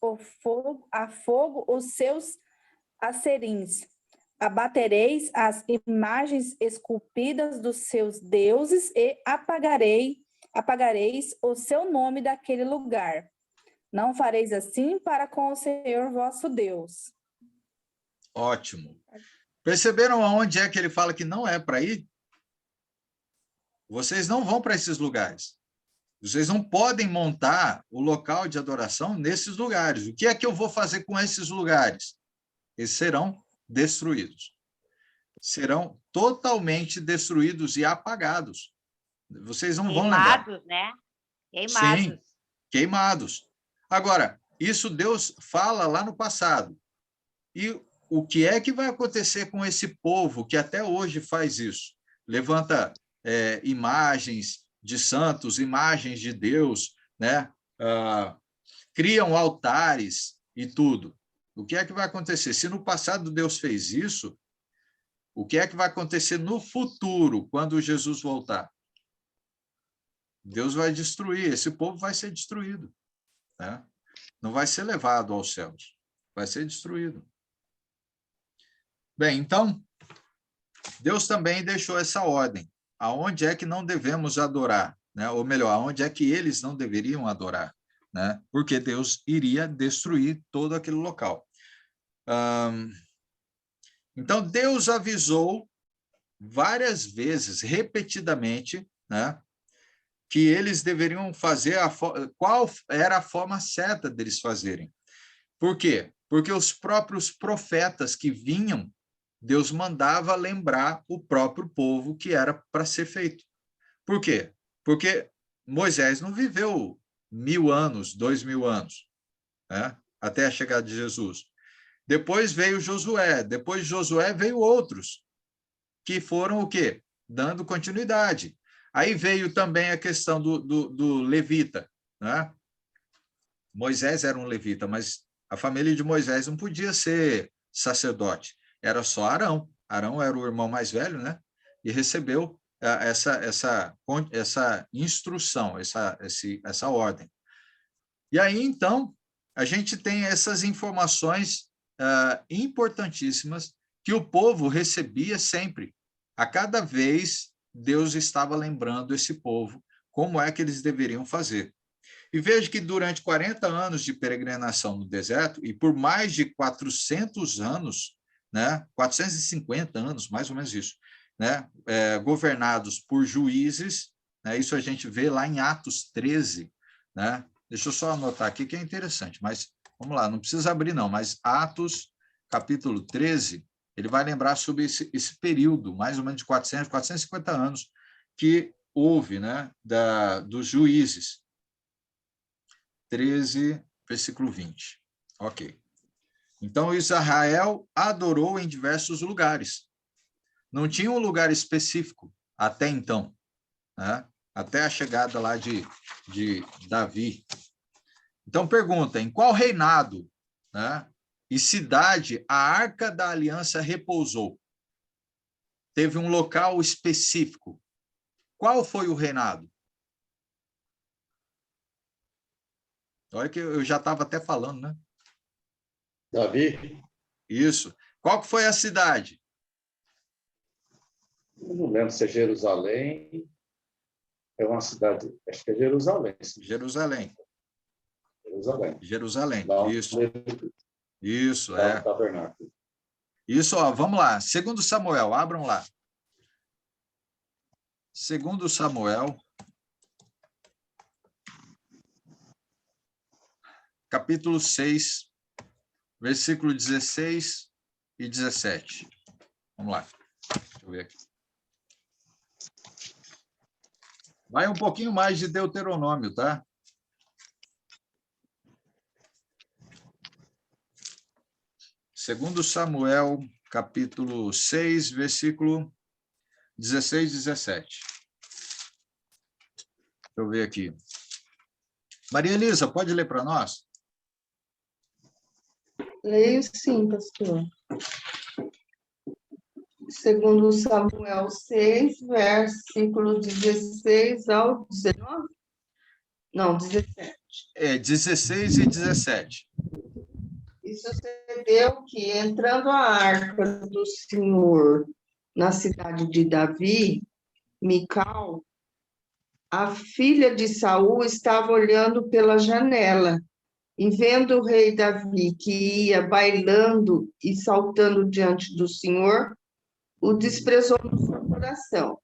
a fogo os seus acerins. Abatereis as imagens esculpidas dos seus deuses e apagareis o seu nome daquele lugar. Não fareis assim para com o Senhor vosso Deus. Ótimo. Perceberam aonde é que ele fala que não é para ir? Vocês não vão para esses lugares. Vocês não podem montar o local de adoração nesses lugares. O que é que eu vou fazer com esses lugares? Eles serão destruídos. Serão totalmente destruídos e apagados. Vocês não vão lembrar. Queimados, né? Queimados. Sim, queimados. Agora, isso Deus fala lá no passado. E o que é que vai acontecer com esse povo que até hoje faz isso? Levanta imagens de santos, imagens de Deus, né? Criam altares e tudo. O que é que vai acontecer? Se no passado Deus fez isso, o que é que vai acontecer no futuro, quando Jesus voltar? Deus vai destruir, esse povo vai ser destruído, né? Não vai ser levado aos céus, vai ser destruído. Bem, então, Deus também deixou essa ordem. Aonde é que não devemos adorar? Né? Ou melhor, aonde é que eles não deveriam adorar? Né? Porque Deus iria destruir todo aquele local. Então, Deus avisou várias vezes, repetidamente, né, que eles deveriam fazer qual era a forma certa deles fazerem. Por quê? Porque os próprios profetas que vinham, Deus mandava lembrar o próprio povo que era para ser feito. Por quê? Porque Moisés não viveu 1000 anos, 2000 anos, né, até a chegada de Jesus. Depois veio Josué, depois de Josué veio outros, que foram o quê? Dando continuidade. Aí veio também a questão do levita, né? Moisés era um levita, mas a família de Moisés não podia ser sacerdote, era só Arão. Arão era o irmão mais velho, né? E recebeu essa instrução, essa ordem. E aí, então, a gente tem essas informações importantíssimas que o povo recebia sempre. A cada vez, Deus estava lembrando esse povo como é que eles deveriam fazer. E veja que durante 40 anos de peregrinação no deserto, e por mais de 400 anos, né, 450 anos, mais ou menos isso, né, governados por juízes, né, isso a gente vê lá em Atos 13, né? Deixa eu só anotar aqui que é interessante, mas vamos lá, não precisa abrir não, mas Atos, capítulo 13, ele vai lembrar sobre esse período, mais ou menos de 400, 450 anos, que houve, né, dos juízes. 13, versículo 20. Ok. Então, Israel adorou em diversos lugares. Não tinha um lugar específico até então, né? Até a chegada lá de Davi. Então, pergunta, em qual reinado, né, e cidade a Arca da Aliança repousou? Teve um local específico. Qual foi o reinado? Olha que eu já estava até falando, né? Davi? Isso. Qual que foi a cidade? Eu não lembro se é Jerusalém. É uma cidade, acho que é Jerusalém. Jerusalém. Jerusalém. Lá Isso. Isso, lá no tabernáculo. Isso, ó, vamos lá. 2 Samuel, abram lá. 2 Samuel, capítulo 6, versículo 16 e 17. Vamos lá. Deixa eu ver aqui. Vai um pouquinho mais de Deuteronômio, tá? Segundo Samuel, capítulo 6, versículo 16 e 17. Deixa eu ver aqui. Maria Elisa, pode ler para nós? Leio sim, pastor. Segundo Samuel 6, versículo 16 ao 19? Não, 17. 16 e 17. E sucedeu que, entrando a arca do Senhor na cidade de Davi, Mical, a filha de Saul, estava olhando pela janela, e vendo o rei Davi que ia bailando e saltando diante do Senhor, o desprezou no seu coração.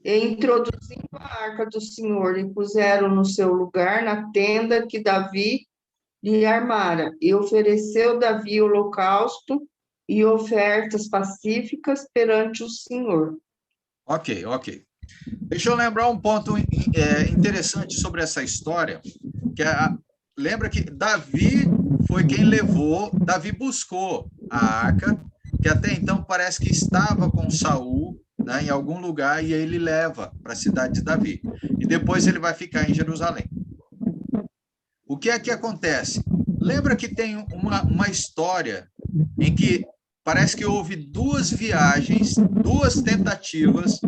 E introduzindo a arca do Senhor, e puseram no seu lugar na tenda que Davi lhe armara, e ofereceu Davi holocausto e ofertas pacíficas perante o Senhor. Ok. Deixa eu lembrar um ponto interessante sobre essa história, que lembra que Davi foi quem levou, Davi buscou a arca, que até então parece que estava com Saul, né, em algum lugar, e ele leva para a cidade de Davi. E depois ele vai ficar em Jerusalém. O que é que acontece? Lembra que tem uma história em que parece que houve duas viagens, duas tentativas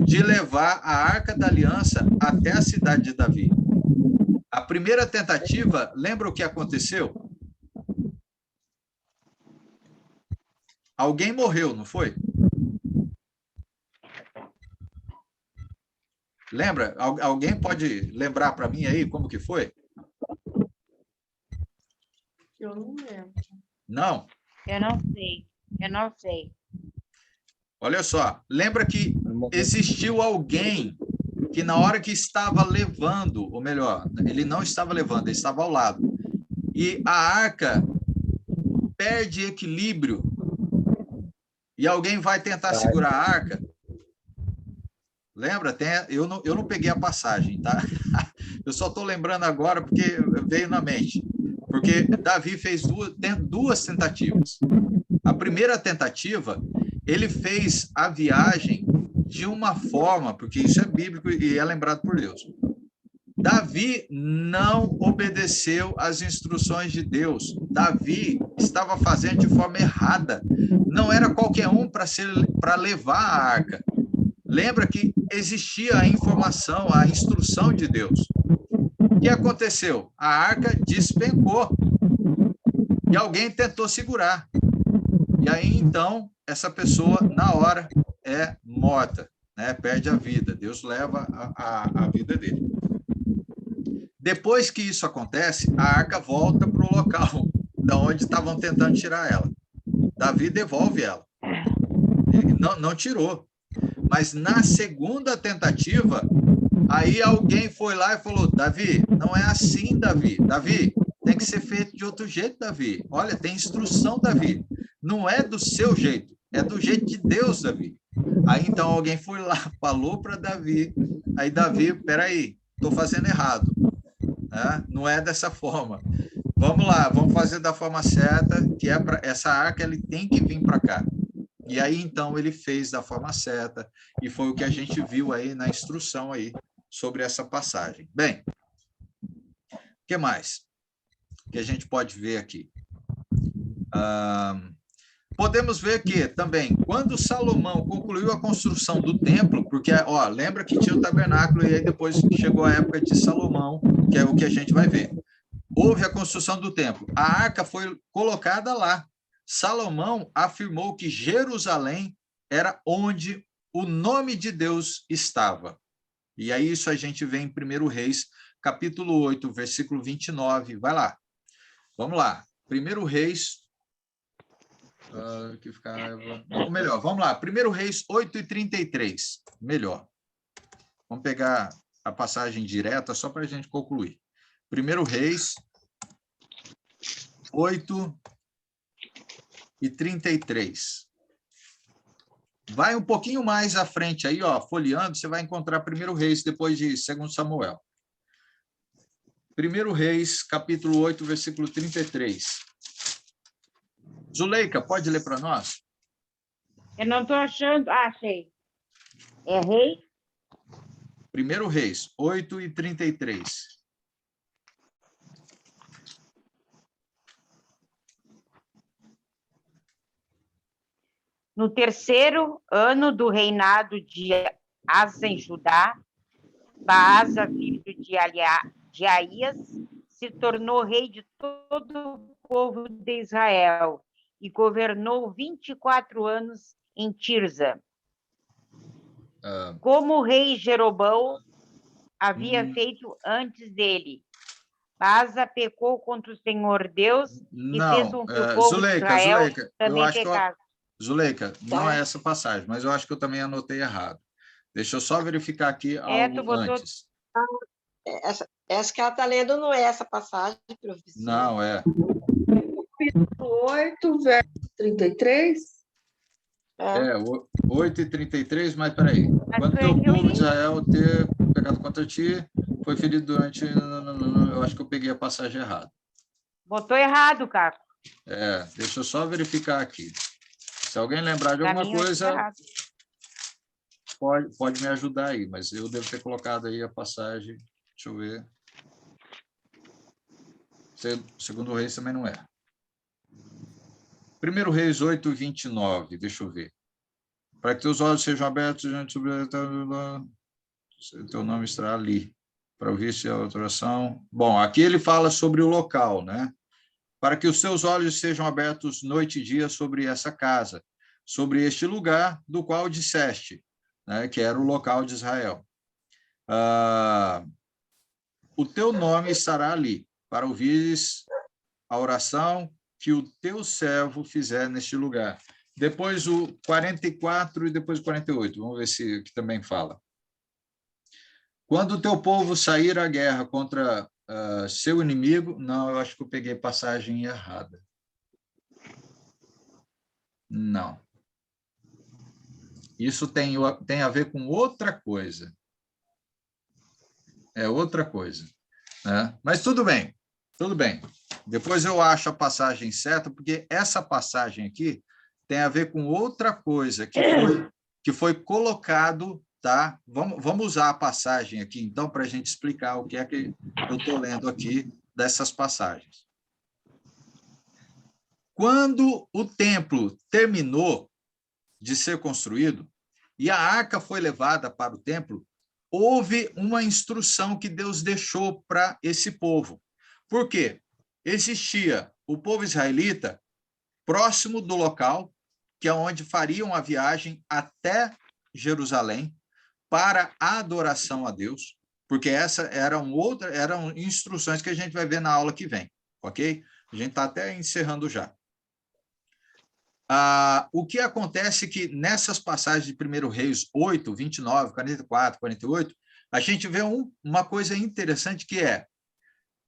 de levar a Arca da Aliança até a cidade de Davi. A primeira tentativa, lembra o que aconteceu? Alguém morreu, não foi? Lembra? Alguém pode lembrar para mim aí como que foi? Eu não lembro. Não? Eu não sei. Olha só, lembra que existiu alguém que na hora que estava levando, ou melhor, ele não estava levando, ele estava ao lado, e a arca perde equilíbrio, e alguém vai tentar segurar a arca. Lembra? Eu não peguei a passagem, tá? Eu só estou lembrando agora porque veio na mente. Porque Davi fez duas tentativas. A primeira tentativa, ele fez a viagem de uma forma, porque isso é bíblico e é lembrado por Deus. Davi não obedeceu às instruções de Deus. Davi estava fazendo de forma errada. Não era qualquer um para levar a arca. Lembra que existia a informação, a instrução de Deus. O que aconteceu? A arca despencou e alguém tentou segurar. E aí, então, essa pessoa, na hora, é morta, né? Perde a vida. Deus leva a vida dele. Depois que isso acontece, a arca volta para o local de onde estavam tentando tirar ela. Davi devolve ela. Ele não tirou. Mas na segunda tentativa, aí alguém foi lá e falou: Davi, não é assim, Davi. Davi, tem que ser feito de outro jeito, Davi. Olha, tem instrução, Davi. Não é do seu jeito, é do jeito de Deus, Davi. Aí então alguém foi lá, falou para Davi. Aí Davi, peraí, estou fazendo errado. Né? Não é dessa forma. Vamos lá, vamos fazer da forma certa, que é para essa arca, ele tem que vir para cá. E aí, então, ele fez da forma certa, e foi o que a gente viu aí na instrução aí sobre essa passagem. Bem, o que mais que a gente pode ver aqui? Podemos ver que, também, quando Salomão concluiu a construção do templo, porque, lembra que tinha o tabernáculo, e aí depois chegou a época de Salomão, que é o que a gente vai ver. Houve a construção do templo. A arca foi colocada lá. Salomão afirmou que Jerusalém era onde o nome de Deus estava. E aí isso a gente vê em 1 Reis, capítulo 8, versículo 29. Vai lá. Vamos lá. 1 Reis... Ou melhor, vamos lá. 1 Reis 8:33. Melhor. Vamos pegar a passagem direta só para a gente concluir. 1 Reis 8, e 33. Vai um pouquinho mais à frente aí, ó, folheando, você vai encontrar 1 Reis, depois de 2 Samuel. 1 Reis, capítulo 8, versículo 33. Zuleika, pode ler para nós? Eu não estou achando. Ah, achei. É rei? 1 Reis, 8 e 33. No terceiro ano do reinado de Asa em Judá, Baasa, filho de Aías, se tornou rei de todo o povo de Israel e governou 24 anos em Tirza. Como o rei Jeroboão havia feito antes dele. Baasa pecou contra o Senhor Deus e fez com que o povo de Israel também pecasse. Zuleika, não é essa passagem, mas eu acho que eu também anotei errado. Deixa eu só verificar aqui algo antes. Essa que ela está lendo não é essa passagem, professor. Não, é. 8, verso 33. 8 e 33, mas peraí. Quando teu povo de Israel ter pecado contra ti, foi ferido durante... Eu acho que eu peguei a passagem errada. Botou errado, Caco. Deixa eu só verificar aqui. Se alguém lembrar de alguma coisa, pode me ajudar aí, mas eu devo ter colocado aí a passagem. Deixa eu ver. Segundo Reis também não é. 1 Reis 8, 29, deixa eu ver. Para que teus olhos sejam abertos diante sobre teu nome estará ali, para ouvir-se a oração. Bom, aqui ele fala sobre o local, né? Para que os seus olhos sejam abertos noite e dia sobre essa casa, sobre este lugar do qual disseste, né, que era o local de Israel. O teu nome estará ali, para ouvires a oração que o teu servo fizer neste lugar. Depois o 44 e depois o 48, vamos ver se aqui também fala. Quando o teu povo sair à guerra contra seu inimigo... Não, eu acho que eu peguei passagem errada. Não. Isso tem a ver com outra coisa. É outra coisa, né? Mas tudo bem, tudo bem. Depois eu acho a passagem certa, porque essa passagem aqui tem a ver com outra coisa que foi colocado, tá? Vamos usar a passagem aqui, então, para a gente explicar o que é que eu estou lendo aqui dessas passagens. Quando o templo terminou de ser construído e a arca foi levada para o templo, houve uma instrução que Deus deixou para esse povo. Por quê? Existia o povo israelita próximo do local, que é onde fariam a viagem até Jerusalém para a adoração a Deus, porque essa eram instruções que a gente vai ver na aula que vem, ok? A gente está até encerrando já. O que acontece é que nessas passagens de 1 Reis 8, 29, 44, 48, a gente vê uma coisa interessante que é,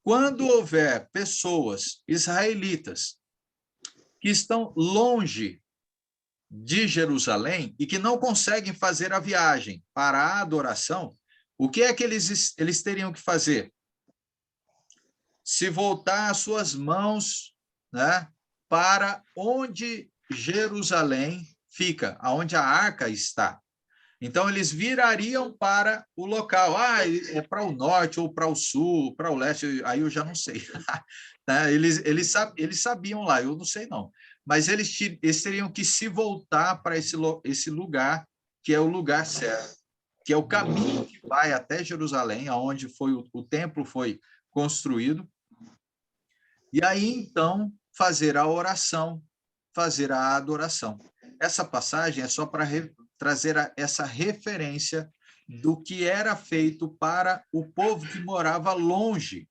quando houver pessoas israelitas que estão longe de Jerusalém e que não conseguem fazer a viagem para a adoração, o que é que eles teriam que fazer? Se voltar as suas mãos, né, para onde Jerusalém fica, aonde a arca está. Então, eles virariam para o local. É para o norte, ou para o sul, para o leste, aí eu já não sei. Eles sabiam lá, eu não sei não. Mas eles teriam que se voltar para esse lugar, que é o lugar certo, que é o caminho que vai até Jerusalém, aonde o templo foi construído. E aí, então, fazer a oração, fazer a adoração. Essa passagem é só para trazer essa referência do que era feito para o povo que morava longe,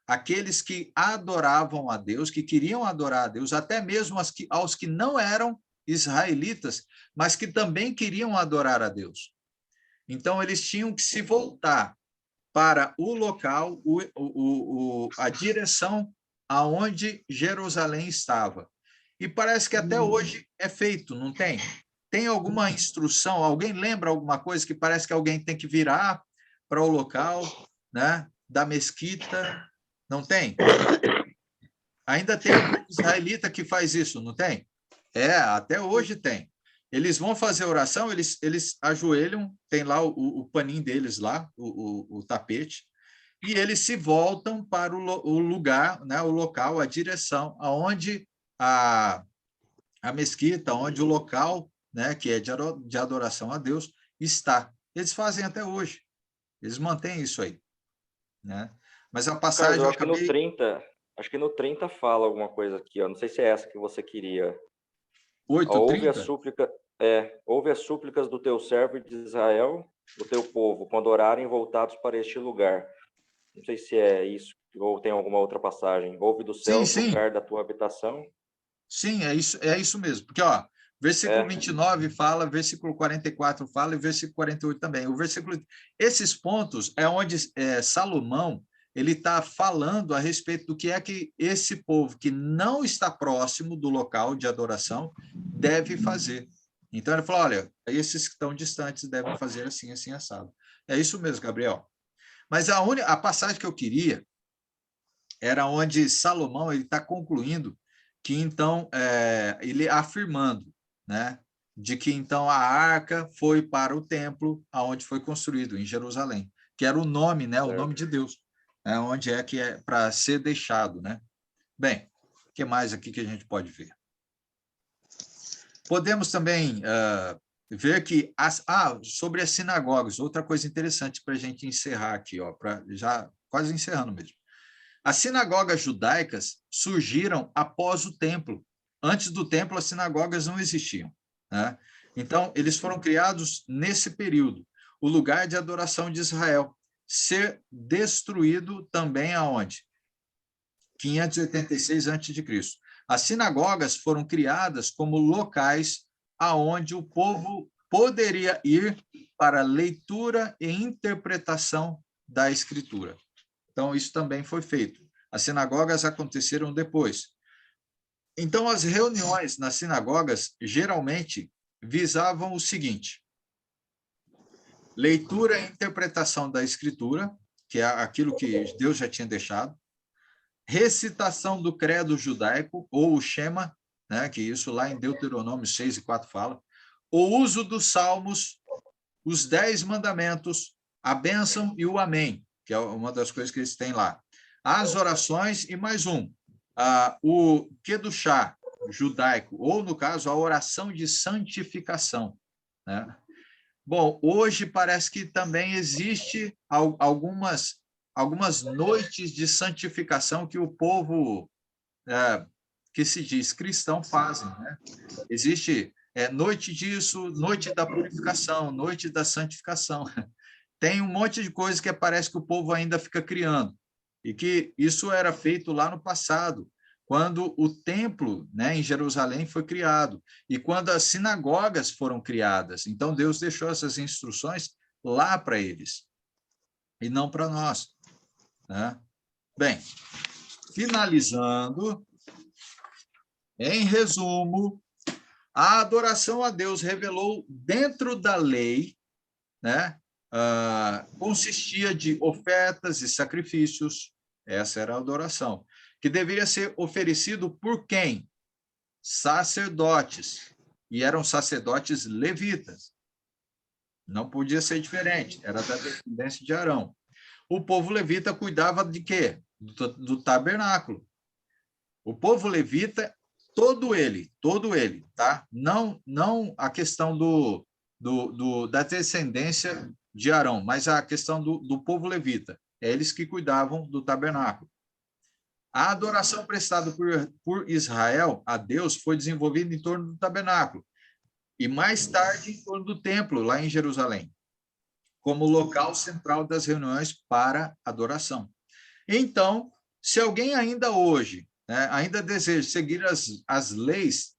aqueles que adoravam a Deus, que queriam adorar a Deus, até mesmo aos que não eram israelitas, mas que também queriam adorar a Deus. Então, eles tinham que se voltar para o local, a direção aonde Jerusalém estava. E parece que até hoje é feito, não tem? Tem alguma instrução? Alguém lembra alguma coisa que parece que alguém tem que virar para o local, né, da mesquita? Não tem? Ainda tem um israelita que faz isso, não tem? Até hoje tem. Eles vão fazer oração, eles ajoelham, tem lá o paninho deles lá, o tapete, e eles se voltam para o lugar, né, o local, a direção, aonde a mesquita, onde o local, né, que é de adoração a Deus, está. Eles fazem até hoje. Eles mantêm isso aí, né? Mas a passagem... Carlos, eu acho que no 30, acho que no 30 fala alguma coisa aqui, ó. Não sei se é essa que você queria. 8:30? Ouve as súplicas do teu servo e de Israel, do teu povo, quando orarem voltados para este lugar. Não sei se é isso, ou tem alguma outra passagem. Ouve do céu, lugar da tua habitação. Sim, é isso mesmo. Porque, ó, versículo 29 fala, versículo 44 fala e versículo 48 também. Esses pontos é onde Salomão ele está falando a respeito do que é que esse povo que não está próximo do local de adoração deve fazer. Então, ele falou, olha, esses que estão distantes devem fazer assim, assim, assado. É isso mesmo, Gabriel. Mas a passagem que eu queria era onde Salomão ele está concluindo que, então, ele afirmando, né, de que, então, a arca foi para o templo aonde foi construído, em Jerusalém, que era o nome, né, o nome de Deus, onde é que é para ser deixado, né? Bem, o que mais aqui que a gente pode ver? Podemos também ver que sobre as sinagogas, outra coisa interessante para a gente encerrar aqui, ó, já quase encerrando mesmo. As sinagogas judaicas surgiram após o templo. Antes do templo, as sinagogas não existiam, né? Então, eles foram criados nesse período. O lugar de adoração de Israel ser destruído também aonde? 586 a.C. As sinagogas foram criadas como locais aonde o povo poderia ir para leitura e interpretação da Escritura. Então, isso também foi feito. As sinagogas aconteceram depois. Então, as reuniões nas sinagogas geralmente visavam o seguinte: leitura e interpretação da Escritura, que é aquilo que Deus já tinha deixado, recitação do credo judaico, ou o Shema, né, que isso lá em Deuteronômio 6:4 fala, o uso dos salmos, os 10 mandamentos, a bênção e o amém, que é uma das coisas que eles têm lá. As orações e mais o Kedushá judaico, ou, no caso, a oração de santificação, né? Bom, hoje parece que também existe algumas noites de santificação que o povo que se diz cristão fazem, né? Existe noite disso, noite da purificação, noite da santificação. Tem um monte de coisa que parece que o povo ainda fica criando, e que isso era feito lá no passado, quando o templo, né, em Jerusalém foi criado, e quando as sinagogas foram criadas. Então, Deus deixou essas instruções lá para eles, e não para nós, né? Bem, finalizando, em resumo, a adoração a Deus revelou dentro da lei, né? Consistia de ofertas e sacrifícios, essa era a adoração, que deveria ser oferecido por quem? Sacerdotes, e eram sacerdotes levitas. Não podia ser diferente, era da descendência de Arão. O povo levita cuidava de quê? Do tabernáculo. O povo levita, todo ele, tá? Não a questão da descendência de Arão, mas a questão do povo levita. É eles que cuidavam do tabernáculo. A adoração prestada por Israel a Deus foi desenvolvida em torno do tabernáculo, e mais tarde em torno do templo, lá em Jerusalém, como local central das reuniões para adoração. Então, se alguém ainda hoje, né, ainda deseja seguir as leis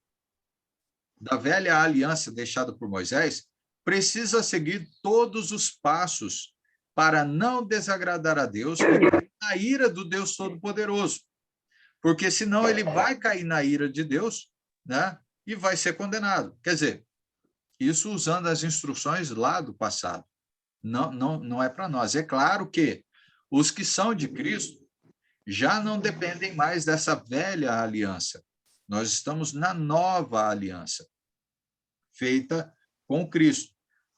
da velha aliança deixada por Moisés, precisa seguir todos os passos para não desagradar a Deus e cair na ira do Deus Todo-Poderoso. Porque senão ele vai cair na ira de Deus né? E vai ser condenado. Quer dizer, isso usando as instruções lá do passado. Não é para nós. É claro que os que são de Cristo já não dependem mais dessa velha aliança. Nós estamos na nova aliança, feita com Cristo.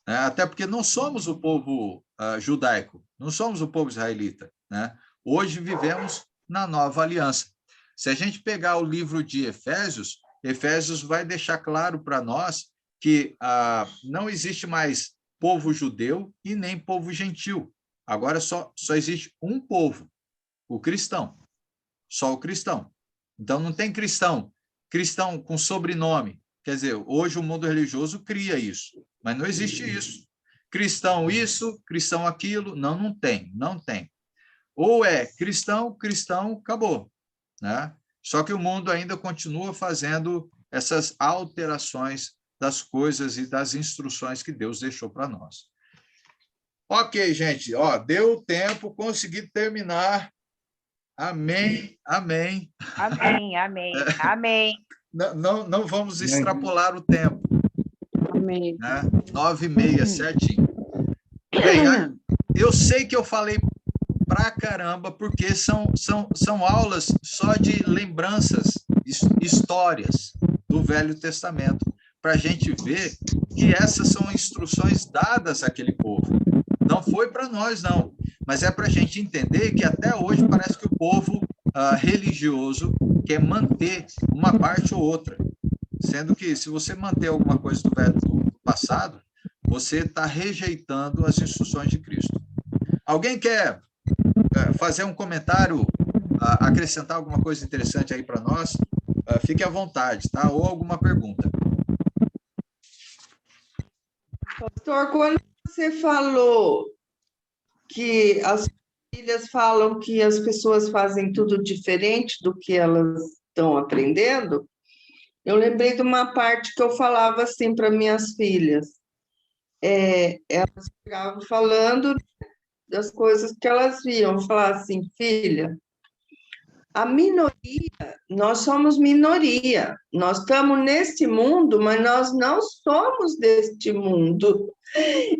Né? Até porque não somos o povo judaico, não somos o povo israelita. Né? Hoje vivemos na nova aliança. Se a gente pegar o livro de Efésios, Efésios vai deixar claro para nós que não existe mais povo judeu e nem povo gentil. Agora só existe um povo, o cristão. Só o cristão. Então não tem cristão com sobrenome. Quer dizer, hoje o mundo religioso cria isso, mas não existe isso. Cristão isso, cristão aquilo, não tem. Ou é cristão, acabou. Né? Só que o mundo ainda continua fazendo essas alterações das coisas e das instruções que Deus deixou para nós. Ok, gente, deu tempo, consegui terminar. Amém. Não vamos extrapolar o tempo. Amém. Né? 9h30, certinho. Bem, eu sei que eu falei pra caramba, porque são aulas só de lembranças, histórias do Velho Testamento, para a gente ver que essas são instruções dadas àquele povo. Não foi para nós, não, mas é para a gente entender que até hoje parece que o povo religioso quer manter uma parte ou outra, sendo que se você manter alguma coisa do passado, você está rejeitando as instruções de Cristo. Alguém quer fazer um comentário, acrescentar alguma coisa interessante aí para nós? Fique à vontade, tá? Ou alguma pergunta. Pastor, quando você falou que as famílias falam que as pessoas fazem tudo diferente do que elas estão aprendendo, eu lembrei de uma parte que eu falava assim para minhas filhas. Elas ficavam falando das coisas que elas viam, falar assim, filha, a minoria, nós somos minoria, nós estamos neste mundo, mas nós não somos deste mundo.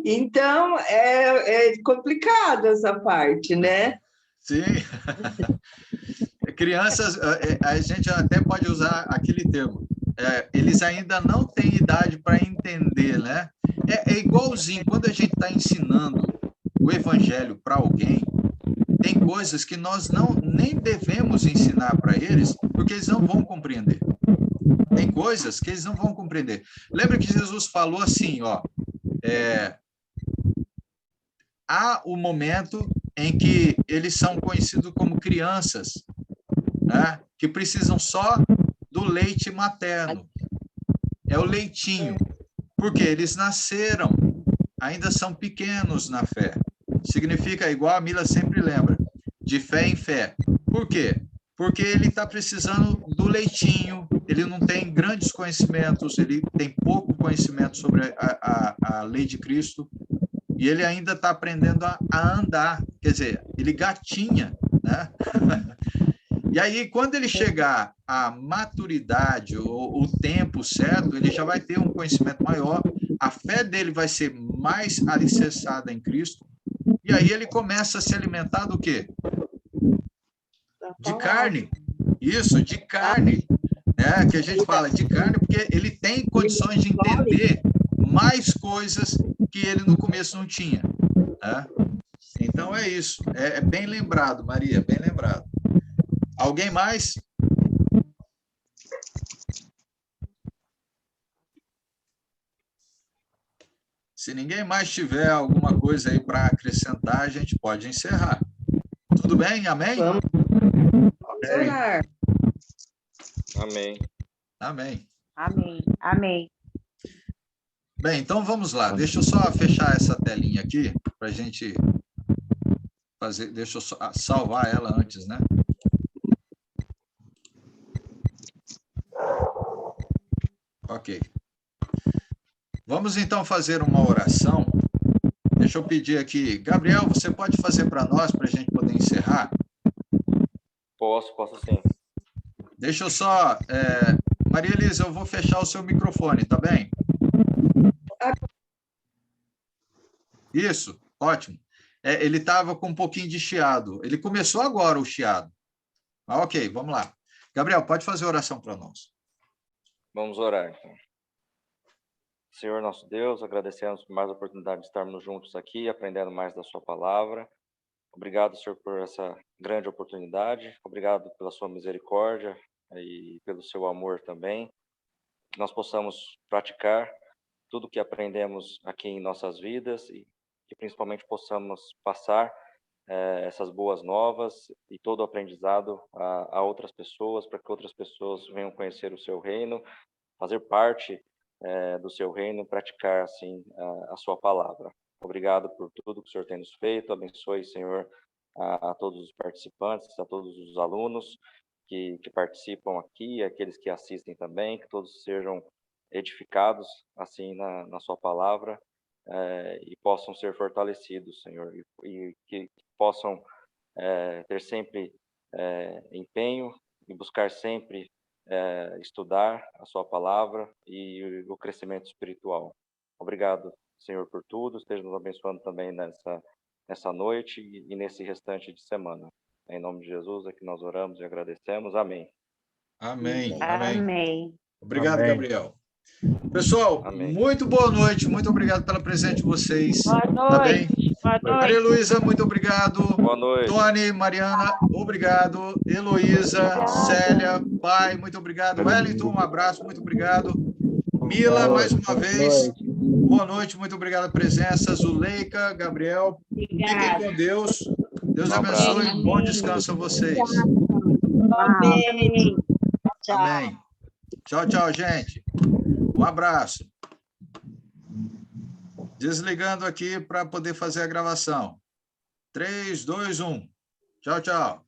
Então, é complicado essa parte, né? Sim. Crianças, a gente até pode usar aquele termo, eles ainda não têm idade para entender, né? É igualzinho, quando a gente está ensinando o evangelho para alguém, tem coisas que nós nem devemos ensinar para eles, porque eles não vão compreender. Tem coisas que eles não vão compreender. Lembra que Jesus falou assim, há o momento em que eles são conhecidos como crianças, né? Que precisam só do leite materno. É o leitinho. Porque eles nasceram, ainda são pequenos na fé. Significa, igual a Mila sempre lembra, de fé em fé. Por quê? Porque ele está precisando do leitinho, ele não tem grandes conhecimentos, ele tem pouco conhecimento sobre a lei de Cristo, e ele ainda está aprendendo a andar, quer dizer, ele gatinha, né? E aí, quando ele chegar à maturidade, o tempo certo, ele já vai ter um conhecimento maior, a fé dele vai ser mais alicerçada em Cristo, e aí ele começa a se alimentar do quê? De carne. Isso, de carne. Né? Que a gente fala de carne porque ele tem condições de entender mais coisas que ele no começo não tinha. Né? Então é isso. É bem lembrado, Maria, bem lembrado. Alguém mais? Se ninguém mais tiver alguma coisa aí para acrescentar, a gente pode encerrar. Tudo bem? Amém? Vamos orar. Amém. Amém. Amém. Amém. Bem, então vamos lá. Deixa eu só fechar essa telinha aqui para a gente fazer. Deixa eu só salvar ela antes, né? Ok. Vamos então fazer uma oração. Deixa eu pedir aqui. Gabriel, você pode fazer para nós, para a gente poder encerrar? Posso sim. Deixa eu só Maria Elisa, eu vou fechar o seu microfone, tá bem? Isso, ótimo. Ele estava com um pouquinho de chiado. Ele começou agora o chiado. Ah, ok, vamos lá. Gabriel, pode fazer a oração para nós. Vamos orar, então. Senhor nosso Deus, agradecemos por mais a oportunidade de estarmos juntos aqui, aprendendo mais da sua palavra. Obrigado, Senhor, por essa grande oportunidade. Obrigado pela sua misericórdia e pelo seu amor também. Que nós possamos praticar tudo que aprendemos aqui em nossas vidas e que principalmente possamos passar essas boas novas e todo o aprendizado a outras pessoas, para que outras pessoas venham conhecer o seu reino, fazer parte do seu reino, praticar assim a sua palavra. Obrigado por tudo que o Senhor tem nos feito. Abençoe, Senhor, a todos os participantes, a todos os alunos que participam aqui, aqueles que assistem também, que todos sejam edificados assim na sua palavra e possam ser fortalecidos, Senhor, e que possam ter sempre empenho e buscar sempre estudar a sua palavra e o crescimento espiritual. Obrigado, Senhor, por tudo. Esteja nos abençoando também nessa noite e nesse restante de semana. Em nome de Jesus é que nós oramos e agradecemos. Amém. Amém. Amém. Obrigado, Amém. Gabriel. Pessoal, Amém. muito boa noite. Muito obrigado pela presença de vocês. Boa Tá bem? noite. Boa Maria noite. Luísa, muito obrigado. Boa noite. Tony, Mariana, obrigado. Heloísa, Célia, pai, muito obrigado. Wellington, um abraço, muito obrigado. Mila, mais uma vez, boa noite, muito obrigado pela presença. Zuleika, Gabriel, fiquem Obrigada. com Deus. Deus Um abraço. abençoe, bom descanso a vocês. Amém. Tchau. Amém. Tchau, tchau, gente. Um abraço. Desligando aqui para poder fazer a gravação. 3, 2, 1. Tchau, tchau.